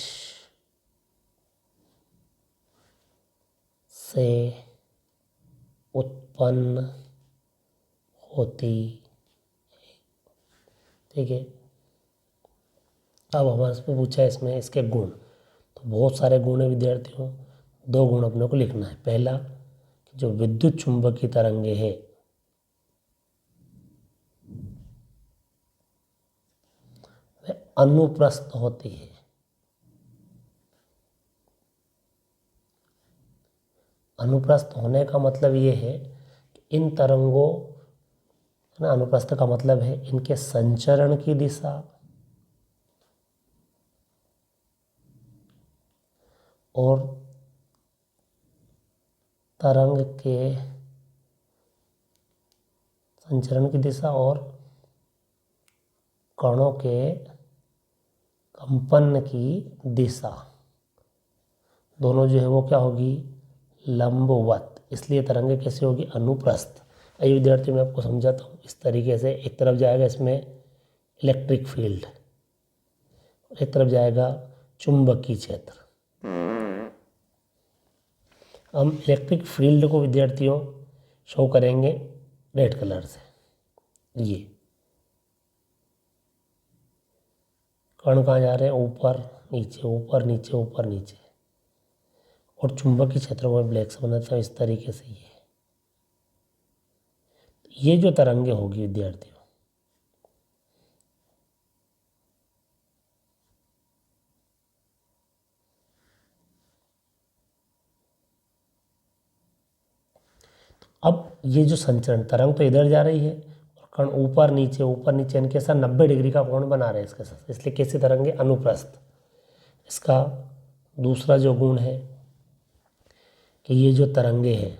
से उत्पन्न होती है। ठीक है, अब हमारे से पूछा है इसमें इसके गुण, तो बहुत सारे गुण है विद्यार्थियों। 2 गुण अपने को लिखना है। पहला, जो विद्युत चुंबकीय तरंगे है वे अनुप्रस्थ होती है। अनुप्रस्थ होने का मतलब ये है कि इन तरंगों, है ना, अनुप्रस्थ का मतलब है इनके संचरण की दिशा और तरंग के संचरण की दिशा और कणों के कंपन की दिशा दोनों जो है वो क्या होगी, लंबवत। इसलिए तरंगे कैसे होगी, अनुप्रस्थ। आइए विद्यार्थी मैं आपको समझाता हूँ। इस तरीके से एक तरफ जाएगा इसमें इलेक्ट्रिक फील्ड, एक तरफ जाएगा चुंबकीय क्षेत्र। हम इलेक्ट्रिक फील्ड को विद्यार्थियों शो करेंगे रेड कलर से। ये कण कहाँ जा रहे हैं, ऊपर नीचे ऊपर नीचे ऊपर नीचे, और चुंबकीय क्षेत्र में ब्लैक से बनाता है इस तरीके से। ये जो तरंगे होगी विद्यार्थियों, अब ये जो संचरण तरंग तो इधर जा रही है और कण ऊपर नीचे इनके साथ 90 डिग्री का कोण बना रहे हैं इसके साथ, इसलिए कैसे तरंगे, अनुप्रस्थ। इसका दूसरा जो गुण है कि ये जो तरंगे हैं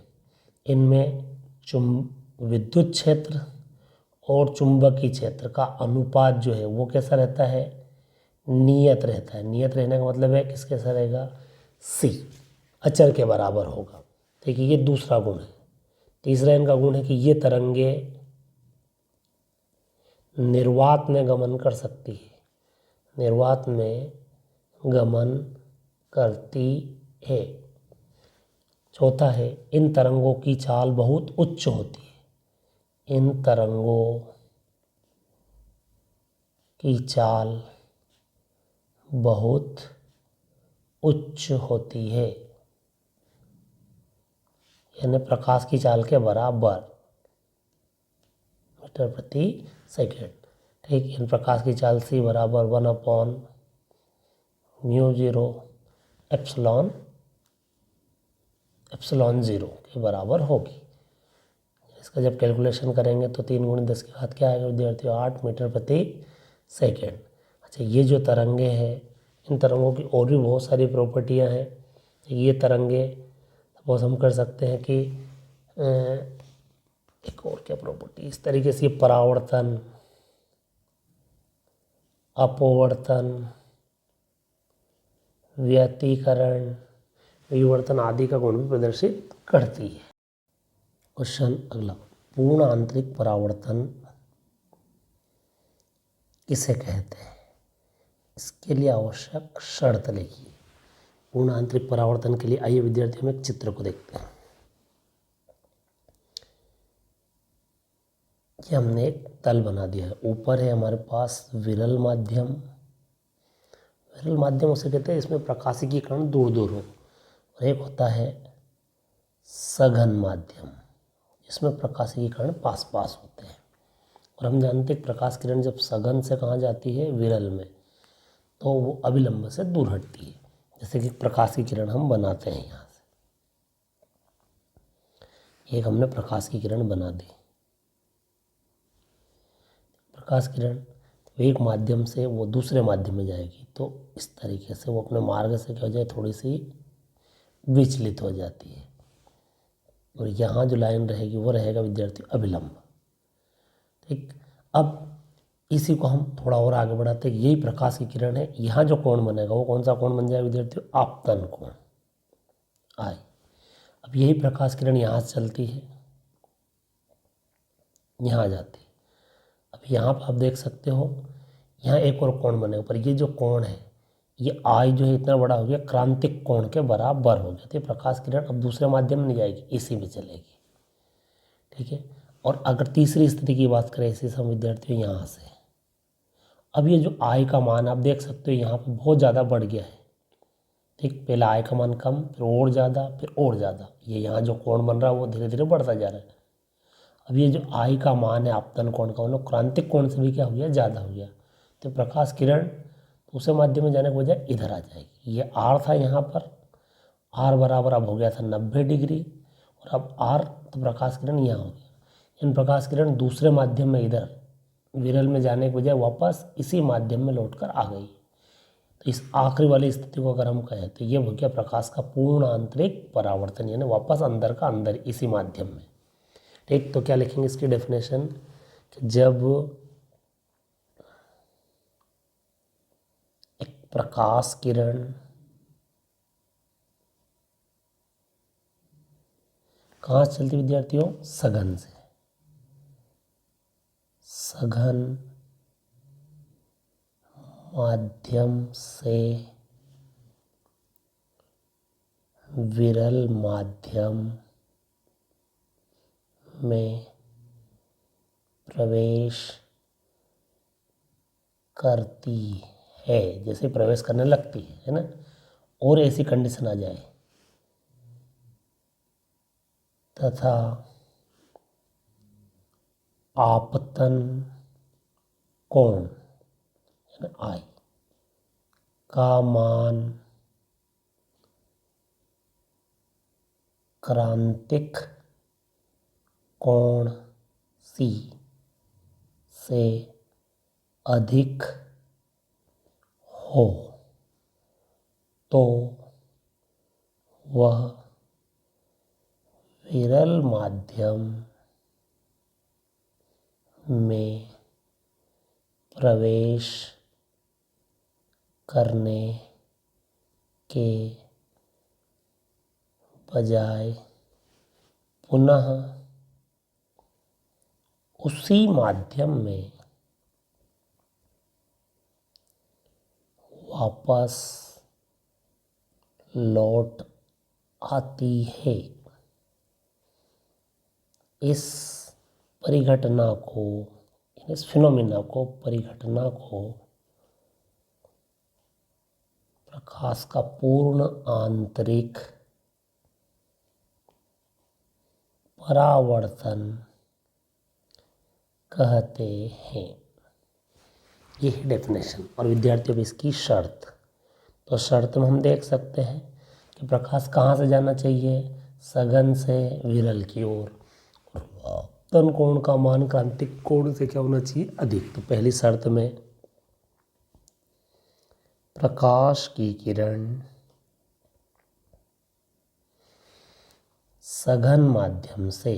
इनमें विद्युत क्षेत्र और चुंबकीय क्षेत्र का अनुपात जो है वो कैसा रहता है, नियत रहता है। नियत रहने का मतलब है किसके कैसा रहेगा, C, अचर के बराबर होगा। देखिए ये दूसरा गुण है। तीसरा इनका गुण है कि ये तरंगे निर्वात में गमन कर सकती है, निर्वात में गमन करती है। चौथा है, इन तरंगों की चाल बहुत उच्च होती है। इन तरंगों की चाल बहुत उच्च होती है, यानी प्रकाश की चाल के बराबर, मीटर प्रति सेकेंड। ठीक, इन प्रकाश की चाल C बराबर 1/μ0 एप्सिलॉन 0 के बराबर होगी। इसका जब कैलकुलेशन करेंगे तो 3 × 10 के बाद क्या आएगा विद्यार्थियों, 8 मीटर प्रति सेकेंड। अच्छा, ये जो तरंगे हैं इन तरंगों की और भी बहुत सारी प्रॉपर्टियां हैं। ये तरंगे सपोज हम कर सकते हैं कि एक और क्या प्रॉपर्टी, इस तरीके से परावर्तन, अपवर्तन, व्यतिकरण, विवर्तन आदि का गुण भी प्रदर्शित करती है। क्वेश्चन अगला, पूर्ण आंतरिक परावर्तन किसे कहते हैं? इसके लिए आवश्यक शर्त लिखिए। पूर्ण आंतरिक परावर्तन के लिए आइए विद्यार्थियों में एक चित्र को देखते हैं। ये हमने एक तल बना दिया है। ऊपर है हमारे पास विरल माध्यम। विरल माध्यम उसे कहते हैं इसमें प्रकाशिकी कण दूर दूर हो। और एक होता है सघन माध्यम, इसमें प्रकाशिकी कण पास पास होते हैं। और हम जानते हैं प्रकाश किरण जब सघन से कहाँ जाती है, विरल में, तो वो अभिलंब से दूर हटती है। जैसे कि प्रकाश की किरण हम बनाते हैं यहाँ से, एक हमने प्रकाश की किरण बना दी। प्रकाश किरण एक माध्यम से वो दूसरे माध्यम में जाएगी, तो इस तरीके से वो अपने मार्ग से क्या हो जाए, थोड़ी सी विचलित हो जाती है। और यहाँ जो लाइन रहेगी वो रहेगा विद्यार्थी अभिलंब। ठीक, अब इसी को हम थोड़ा और आगे बढ़ाते हैं। यही प्रकाश की किरण है, यहाँ जो कोण बनेगा वो कौन सा कोण बन जाएगा विद्यार्थियों, आपतन कोण आई। अब यही प्रकाश किरण यहाँ से चलती है, यहाँ जाती है। अब यहाँ पर आप देख सकते हो यहाँ एक और कोण बनेगा, पर ये जो कोण है ये आई जो है इतना बड़ा हो गया, क्रांतिक कोण के बराबर हो गया। तो प्रकाश किरण अब दूसरे माध्यम में नहीं जाएगी, इसी में चलेगी। ठीक है, और अगर तीसरी स्थिति की बात करें इसी समय विद्यार्थियों यहाँ से, अब ये जो आई का मान आप देख सकते हो यहाँ पर बहुत ज़्यादा बढ़ गया है। ठीक, पहला आई का मान कम, फिर और ज़्यादा, फिर और ज़्यादा। ये यहाँ जो कोण बन रहा है वो धीरे धीरे बढ़ता जा रहा है। अब ये जो आई का मान है आपतन कोण का, मतलब क्रांतिक कोण से भी क्या हो गया, ज़्यादा हो गया। तो प्रकाश किरण दूसरे माध्यम में जाने के बजाय इधर आ जाएगी। ये आर था यहाँ पर, आर बराबर अब हो गया था 90 डिग्री, और अब आर तो प्रकाश किरण यहाँ हो गया। इन प्रकाश किरण दूसरे माध्यम में इधर विरल में जाने के बजाय वापस इसी माध्यम में लौटकर आ गई। तो इस आखिरी वाली स्थिति को अगर हम कहें तो ये हो गया प्रकाश का पूर्ण आंतरिक परावर्तन, यानी वापस अंदर का अंदर इसी माध्यम में। ठीक, तो क्या लिखेंगे इसकी डेफिनेशन कि जब एक प्रकाश किरण कहाँ से चलती विद्यार्थियों, सघन से, सघन माध्यम से विरल माध्यम में प्रवेश करती है, जैसे प्रवेश करने लगती है ना, और ऐसी कंडीशन आ जाए तथा आपतन कोण आई का मान क्रांतिक कोण सी से अधिक हो तो वह विरल माध्यम में प्रवेश करने के बजाय पुनः उसी माध्यम में वापस लौट आती है। इस परिघटना को, इस फिनोमिना को, परिघटना को प्रकाश का पूर्ण आंतरिक परावर्तन कहते हैं। ये है डेफिनेशन। और विद्यार्थियों को इसकी शर्त, तो शर्त में हम देख सकते हैं कि प्रकाश कहाँ से जाना चाहिए, सघन से विरल की ओर, आपतन कोण का मान क्रांतिक कोण से क्या होना चाहिए, अधिक। तो पहली शर्त में प्रकाश की किरण सघन माध्यम से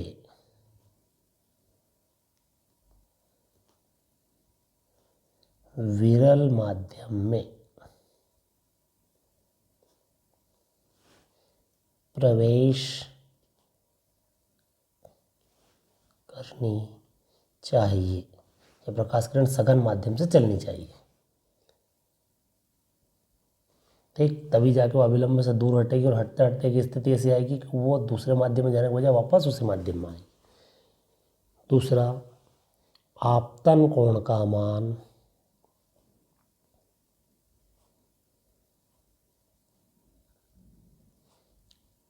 विरल माध्यम में प्रवेश करनी चाहिए या प्रकाश किरण सघन माध्यम से चलनी चाहिए। ठीक, तभी जाके वो अभिलंब से दूर हटेगी और हटते हटते की स्थिति ऐसी आएगी कि वो दूसरे माध्यम में जाने के बजाय वापस उसी माध्यम में आएगी। दूसरा, आपतन कोण का मान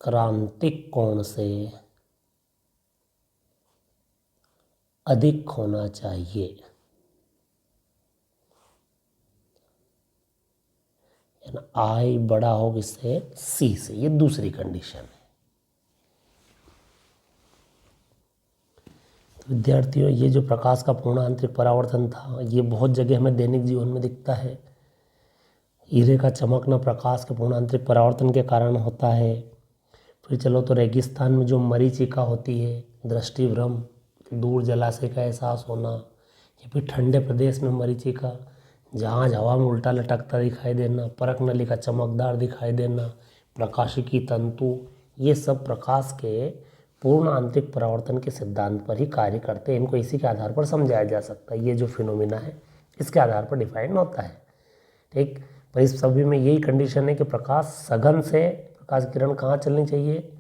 क्रांतिक कोण से अधिक होना चाहिए। आई बड़ा हो किससे? सी से। ये दूसरी कंडीशन है। तो विद्यार्थियों, ये जो प्रकाश का पूर्ण आंतरिक परावर्तन था, ये बहुत जगह हमें दैनिक जीवन में दिखता है। हीरे का चमकना प्रकाश के पूर्ण आंतरिक परावर्तन के कारण होता है। फिर चलो तो रेगिस्तान में जो मरीचिका होती है, दृष्टिभ्रम, दूर जलाशय का एहसास होना, या फिर ठंडे प्रदेश में मरीचिका, जहाज हवा में उल्टा लटकता दिखाई देना, परख नली का चमकदार दिखाई देना, प्रकाशिकी तंतु, ये सब प्रकाश के पूर्ण आंतरिक परावर्तन के सिद्धांत पर ही कार्य करते हैं। इनको इसी के आधार पर समझाया जा सकता है। ये जो फिनोमिना है इसके आधार पर डिफाइन होता है। ठीक, पर इस सभी में यही कंडीशन है कि प्रकाश सघन से प्रकाश किरण कहाँ चलनी चाहिए?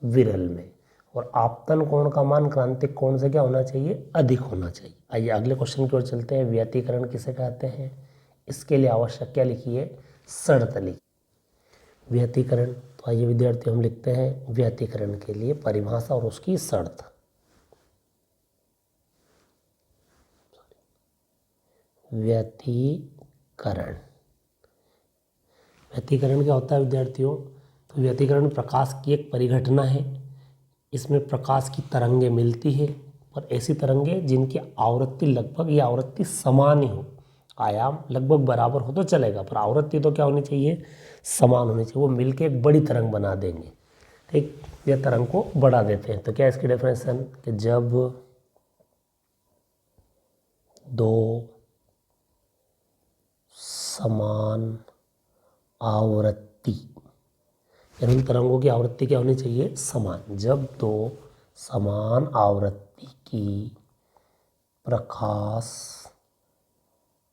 विरल में। और आपतन कोण का मान क्रांतिक कोण से क्या होना चाहिए? अधिक होना चाहिए। आइए अगले क्वेश्चन की ओर चलते हैं। व्यतिकरण किसे कहते हैं? इसके लिए आवश्यक क्या लिखिए? शर्त लिखिए। व्यतिकरण, तो आइए विद्यार्थी हम लिखते हैं व्यतिकरण के लिए परिभाषा और उसकी शर्त। व्यतिकरण, व्यतिकरण क्या होता है विद्यार्थियों? तो व्यतिकरण प्रकाश की एक परिघटना है। इसमें प्रकाश की तरंगें मिलती है, और ऐसी तरंगें जिनकी आवृत्ति लगभग या आवृत्ति समान ही हो, आयाम लगभग बराबर हो तो चलेगा, पर आवृत्ति तो क्या होनी चाहिए? समान होनी चाहिए। वो मिलके एक बड़ी तरंग बना देंगे। ठीक, ये तरंग को बढ़ा देते हैं। तो क्या इसकी डेफिनेशन कि जब दो समान आवृत्ति, यानी तरंगों की आवृत्ति क्या होनी चाहिए? समान। जब दो समान आवृत्ति की प्रकाश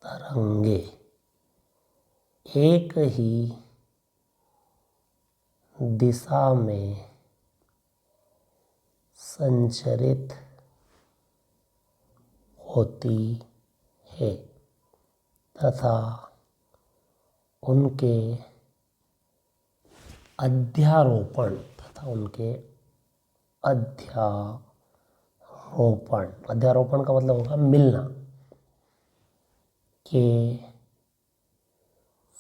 तरंगे एक ही दिशा में संचरित होती है तथा उनके अध्यारोपण अध्यारोपण का मतलब होगा मिलना, के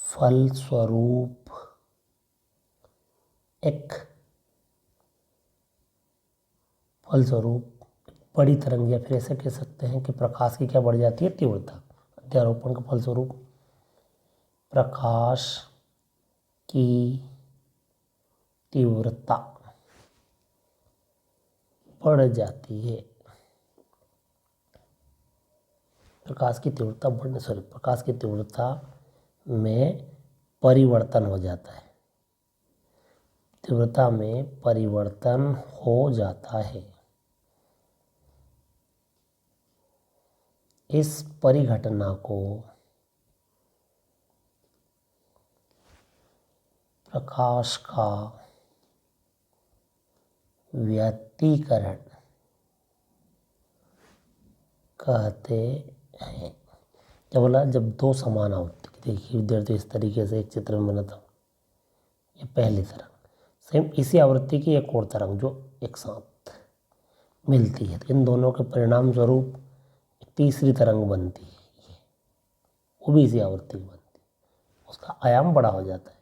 फलस्वरूप एक बड़ी तरंग, या फिर ऐसे कह सकते हैं कि प्रकाश की क्या बढ़ जाती है? तीव्रता। अध्यारोपण के फलस्वरूप प्रकाश की तीव्रता बढ़ जाती है। प्रकाश की तीव्रता में परिवर्तन हो जाता है। तीव्रता में परिवर्तन हो जाता है। इस परिघटना को प्रकाश का व्यतिकरण कहते हैं। क्या बोला? जब दो समान आवृत्ति, देखिए विद्यार्थी इस तरीके से एक चित्र में बनाता हूँ। ये पहली तरंग, सेम इसी आवृत्ति की एक और तरंग जो एक साथ मिलती है, तो इन दोनों के परिणाम स्वरूप तीसरी तरंग बनती है, वो भी इसी आवृत्ति की बनती है, उसका आयाम बड़ा हो जाता है।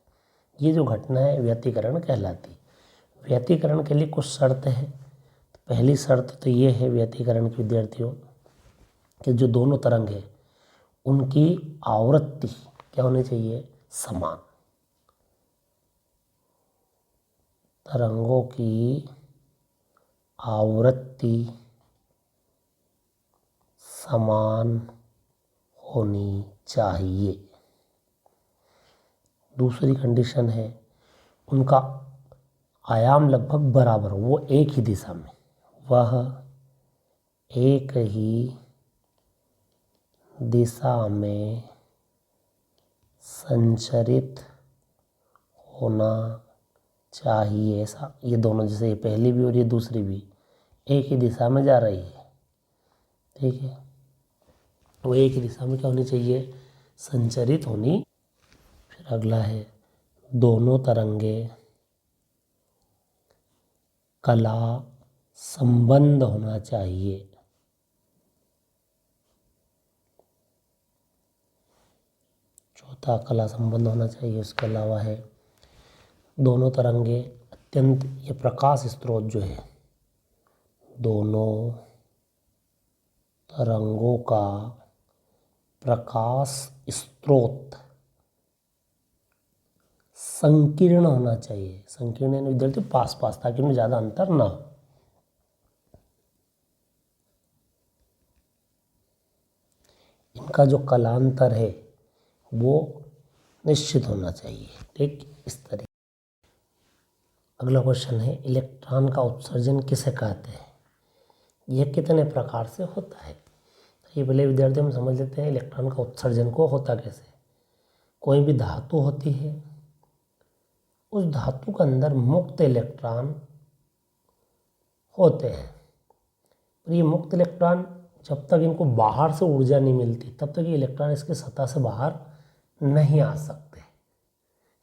ये जो घटना है व्यतिकरण कहलाती है। व्यतिकरण के लिए कुछ शर्त है। तो पहली शर्त तो ये है व्यतिकरण के विद्यार्थियों कि जो दोनों तरंग है उनकी आवृत्ति क्या होनी चाहिए? समान। तरंगों की आवृत्ति समान होनी चाहिए। दूसरी कंडीशन है उनका आयाम लगभग बराबर हो, वो एक ही दिशा में, वह एक ही दिशा में संचरित होना चाहिए। ऐसा ये दोनों, जैसे ये पहली भी और ये दूसरी भी एक ही दिशा में जा रही है, ठीक है, वो एक ही दिशा में क्या होनी चाहिए, संचरित होनी। फिर अगला है दोनों तरंगे कला संबंध होना चाहिए। चौथा कला संबंध होना चाहिए। उसके अलावा है दोनों तरंगे अत्यंत, ये प्रकाश स्रोत जो है, दोनों तरंगों का प्रकाश स्रोत संकीर्ण होना चाहिए। संकीर्ण यानी विद्यार्थी पास पास, ताकि उनमें ज़्यादा अंतर ना हो। इनका जो कलांतर है वो निश्चित होना चाहिए, ठीक, इस तरह। अगला क्वेश्चन है इलेक्ट्रॉन का उत्सर्जन किसे कहते हैं, यह कितने प्रकार से होता है। ये पहले विद्यार्थी हम समझ लेते हैं इलेक्ट्रॉन का उत्सर्जन को होता कैसे। कोई भी धातु होती है, उस धातु के अंदर मुक्त इलेक्ट्रॉन होते हैं, और ये मुक्त इलेक्ट्रॉन जब तक इनको बाहर से ऊर्जा नहीं मिलती तब तक ये इलेक्ट्रॉन इसके सतह से बाहर नहीं आ सकते,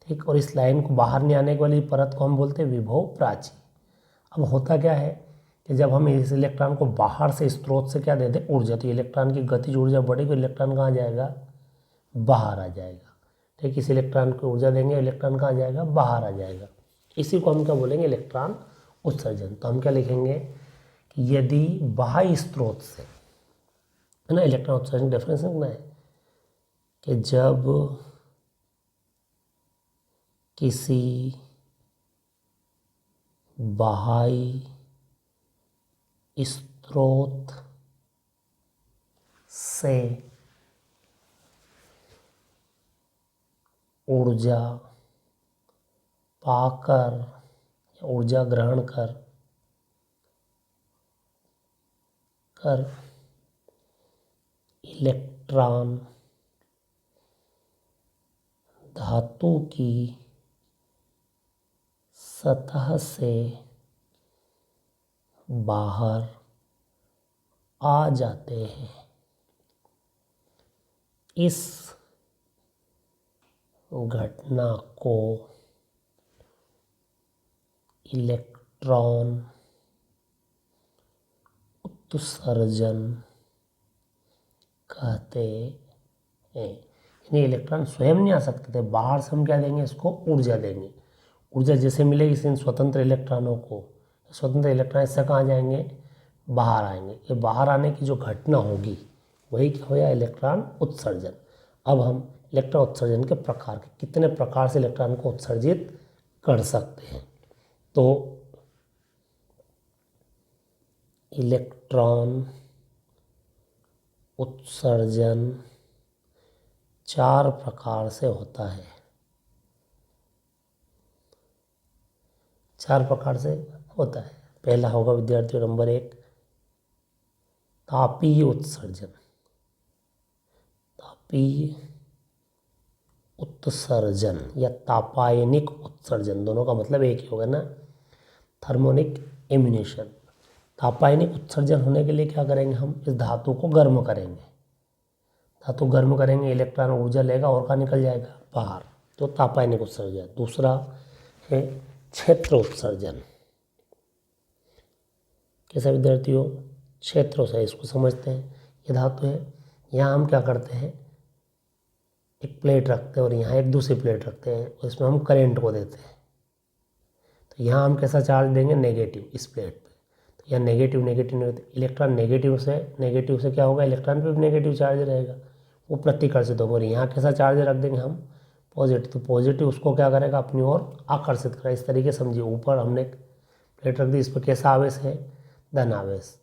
ठीक। और इस लाइन को बाहर नहीं आने वाली परत को हम बोलते हैं विभव प्राची। अब होता क्या है कि जब हम इस इलेक्ट्रॉन को बाहर से स्रोत से क्या दे दें, ऊर्जा, तो इलेक्ट्रॉन की गतिज ऊर्जा बढ़ेगी, इलेक्ट्रॉन कहाँ जाएगा, बाहर आ जाएगा, ठीक। इस इलेक्ट्रॉन को ऊर्जा देंगे, इलेक्ट्रॉन कहाँ जाएगा, बाहर आ जाएगा। इसी को हम क्या बोलेंगे, इलेक्ट्रॉन उत्सर्जन। तो हम क्या लिखेंगे कि यदि बाह्य स्रोत से, है ना, इलेक्ट्रॉन उत्सर्जन डिफरेंस लिखना है कि जब किसी बाह्य स्रोत से ऊर्जा पाकर या ऊर्जा ग्रहण कर इलेक्ट्रॉन धातु की सतह से बाहर आ जाते हैं, इस घटना को इलेक्ट्रॉन उत्सर्जन कहते हैं। यानी इलेक्ट्रॉन स्वयं नहीं आ सकते थे, बाहर से हम क्या देंगे, इसको ऊर्जा देंगे। ऊर्जा जैसे मिलेगी इन स्वतंत्र इलेक्ट्रॉनों को, स्वतंत्र इलेक्ट्रॉन इससे कहाँ जाएंगे, बाहर आएंगे। ये बाहर आने की जो घटना होगी वही क्या होगा, इलेक्ट्रॉन उत्सर्जन। अब हम इलेक्ट्रॉन उत्सर्जन के प्रकार, के कितने प्रकार से इलेक्ट्रॉन को उत्सर्जित कर सकते हैं। तो इलेक्ट्रॉन उत्सर्जन 4 प्रकार से होता है। 4 प्रकार से होता है। पहला होगा विद्यार्थियों नंबर 1 तापीय उत्सर्जन। तापीय उत्सर्जन या तापायनिक उत्सर्जन, दोनों का मतलब एक ही होगा ना, थर्मोनिक एमिनेशन। तापायनिक उत्सर्जन होने के लिए क्या करेंगे, हम इस धातु को गर्म करेंगे। धातु गर्म करेंगे, इलेक्ट्रॉन ऊर्जा लेगा और कहाँ निकल जाएगा, बाहर, तो तापायनिक उत्सर्जन। दूसरा है क्षेत्र उत्सर्जन। कैसा विद्यार्थियों, क्षेत्रों से, इसको समझते हैं। ये धातु है, यहाँ हम क्या करते हैं, एक प्लेट रखते हैं और यहाँ एक दूसरी प्लेट रखते हैं और इसमें हम करंट को देते हैं। तो यहाँ हम कैसा चार्ज देंगे, नेगेटिव, इस प्लेट पे। तो यहाँ नेगेटिव नेगेटिव इलेक्ट्रॉन नेगेटिव से क्या होगा, इलेक्ट्रॉन पे भी नेगेटिव चार्ज रहेगा, वो प्रतिकर्षित होगा। और यहाँ कैसा चार्ज रख देंगे हम, पॉजिटिव, तो पॉजिटिव उसको क्या करेगा, अपनी ओर आकर्षित करेगा। इस तरीके समझिए, ऊपर हमने प्लेट रख दी, इस पर कैसा आवेश है, धन आवेश,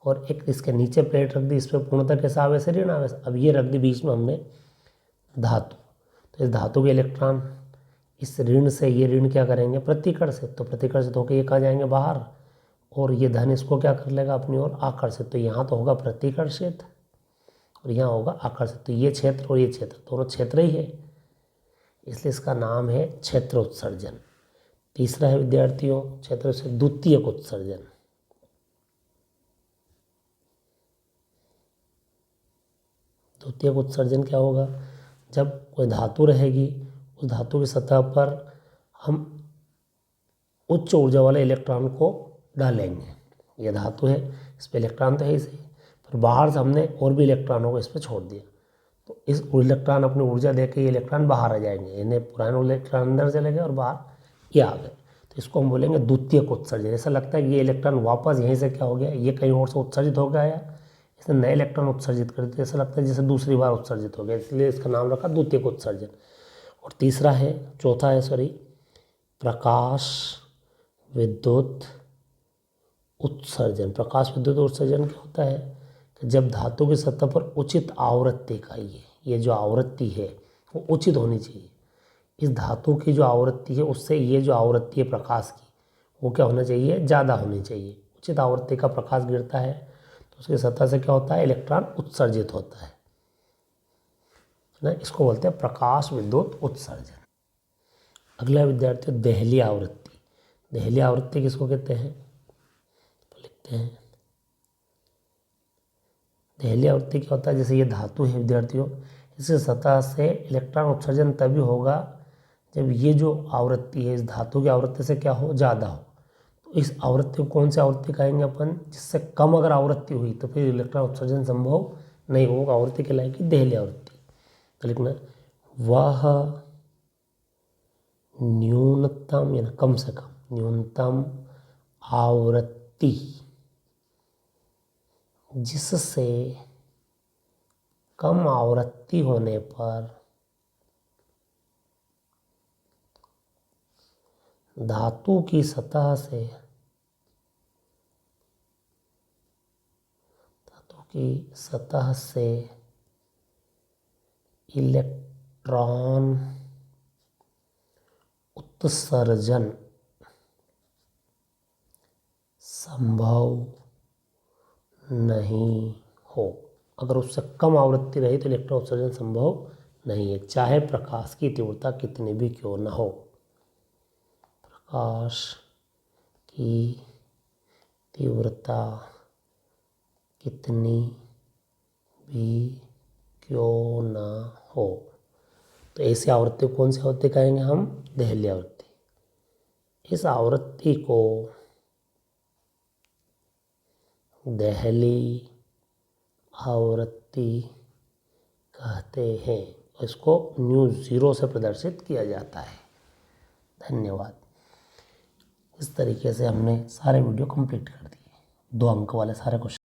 और एक इसके नीचे प्लेट रख दी, इस पर पूर्णतः कैसा आवेश है, ऋण आवेश। अब ये रख दी बीच में हमने धातु, तो इस धातु के इलेक्ट्रॉन इस ऋण से, ये ऋण क्या करेंगे, प्रतिकर्षित, तो प्रतिकर्षित होकर ये कहाँ जाएंगे, बाहर, और ये धन इसको क्या कर लेगा, अपनी ओर आकर्षित। तो यहाँ तो होगा प्रतिकर्षित और यहाँ होगा आकर्षित, तो ये क्षेत्र और ये क्षेत्र दोनों क्षेत्र ही है, इसलिए इसका नाम है क्षेत्र उत्सर्जन। तीसरा है विद्यार्थियों क्षेत्र से द्वितीयक उत्सर्जन। द्वितीयक उत्सर्जन क्या होगा, जब कोई धातु रहेगी, उस धातु की सतह पर हम उच्च ऊर्जा वाले इलेक्ट्रॉन को डालेंगे। यह धातु है, इस पर इलेक्ट्रॉन तो है ही सही, फिर बाहर से हमने और भी इलेक्ट्रॉनों को इस पर छोड़ दिया, तो इस इलेक्ट्रॉन अपनी ऊर्जा देकर ये इलेक्ट्रॉन बाहर आ जाएंगे, इन्हें पुराने इलेक्ट्रॉन अंदर चले गए और बाहर ये आ गए, तो इसको हम बोलेंगे द्वितीयक उत्सर्जन। ऐसा लगता है कि ये इलेक्ट्रॉन वापस यहीं से क्या हो गया, ये कहीं और से उत्सर्जित हो गया, इसने नए इलेक्ट्रॉन उत्सर्जित कर दिए, ऐसा लगता है जैसे दूसरी बार उत्सर्जित हो गया, इसलिए इसका नाम रखा द्वितीयक उत्सर्जन। और तीसरा है, चौथा है सॉरी, प्रकाश विद्युत उत्सर्जन। प्रकाश विद्युत उत्सर्जन क्या होता है कि जब धातु की सतह पर उचित आवृत्ति का, ये जो आवृत्ति है वो उचित होनी चाहिए। इस धातु की जो आवृत्ति है उससे ये जो आवृत्ति है प्रकाश की, वो क्या होना चाहिए, ज़्यादा होनी चाहिए। उचित आवृत्ति का प्रकाश गिरता है तो उसकी सतह से क्या होता है, इलेक्ट्रॉन उत्सर्जित होता है ना, इसको बोलते हैं प्रकाश विद्युत उत्सर्जन। अगला विद्यार्थी देहली आवृत्ति। देहली आवृत्ति किसको कहते हैं, तो लिखते हैं देहली आवृत्ति क्या होता है, जैसे ये धातु है विद्यार्थियों, इससे सतह से इलेक्ट्रॉन उत्सर्जन तभी होगा जब ये जो आवृत्ति है इस धातु की आवृत्ति से क्या हो, ज़्यादा हो। तो इस आवृत्ति को कौन सी आवृत्ति कहेंगे अपन, जिससे कम अगर आवृत्ति हुई तो फिर इलेक्ट्रॉन उत्सर्जन संभव नहीं होगा, आवृत्ति कहलाएगी देहली आवृत्ति। तो लिखना वह न्यूनतम या कम से कम न्यूनतम आवृत्ति जिससे कम आवृत्ति होने पर धातु की सतह से इलेक्ट्रॉन उत्सर्जन संभव नहीं हो। अगर उससे कम आवृत्ति रही तो इलेक्ट्रॉन उत्सर्जन संभव नहीं है, चाहे प्रकाश की तीव्रता कितनी भी क्यों न हो। प्रकाश की तीव्रता कितनी भी क्यों न हो, तो ऐसी आवृत्ति कौन सी आवृत्ति कहेंगे हम, देहली आवृत्ति। इस आवृत्ति को देहली आवृत्ति कहते हैं, इसको μ0 से प्रदर्शित किया जाता है। धन्यवाद। इस तरीके से हमने सारे वीडियो कंप्लीट कर दिए, 2 अंक वाले सारे क्वेश्चन।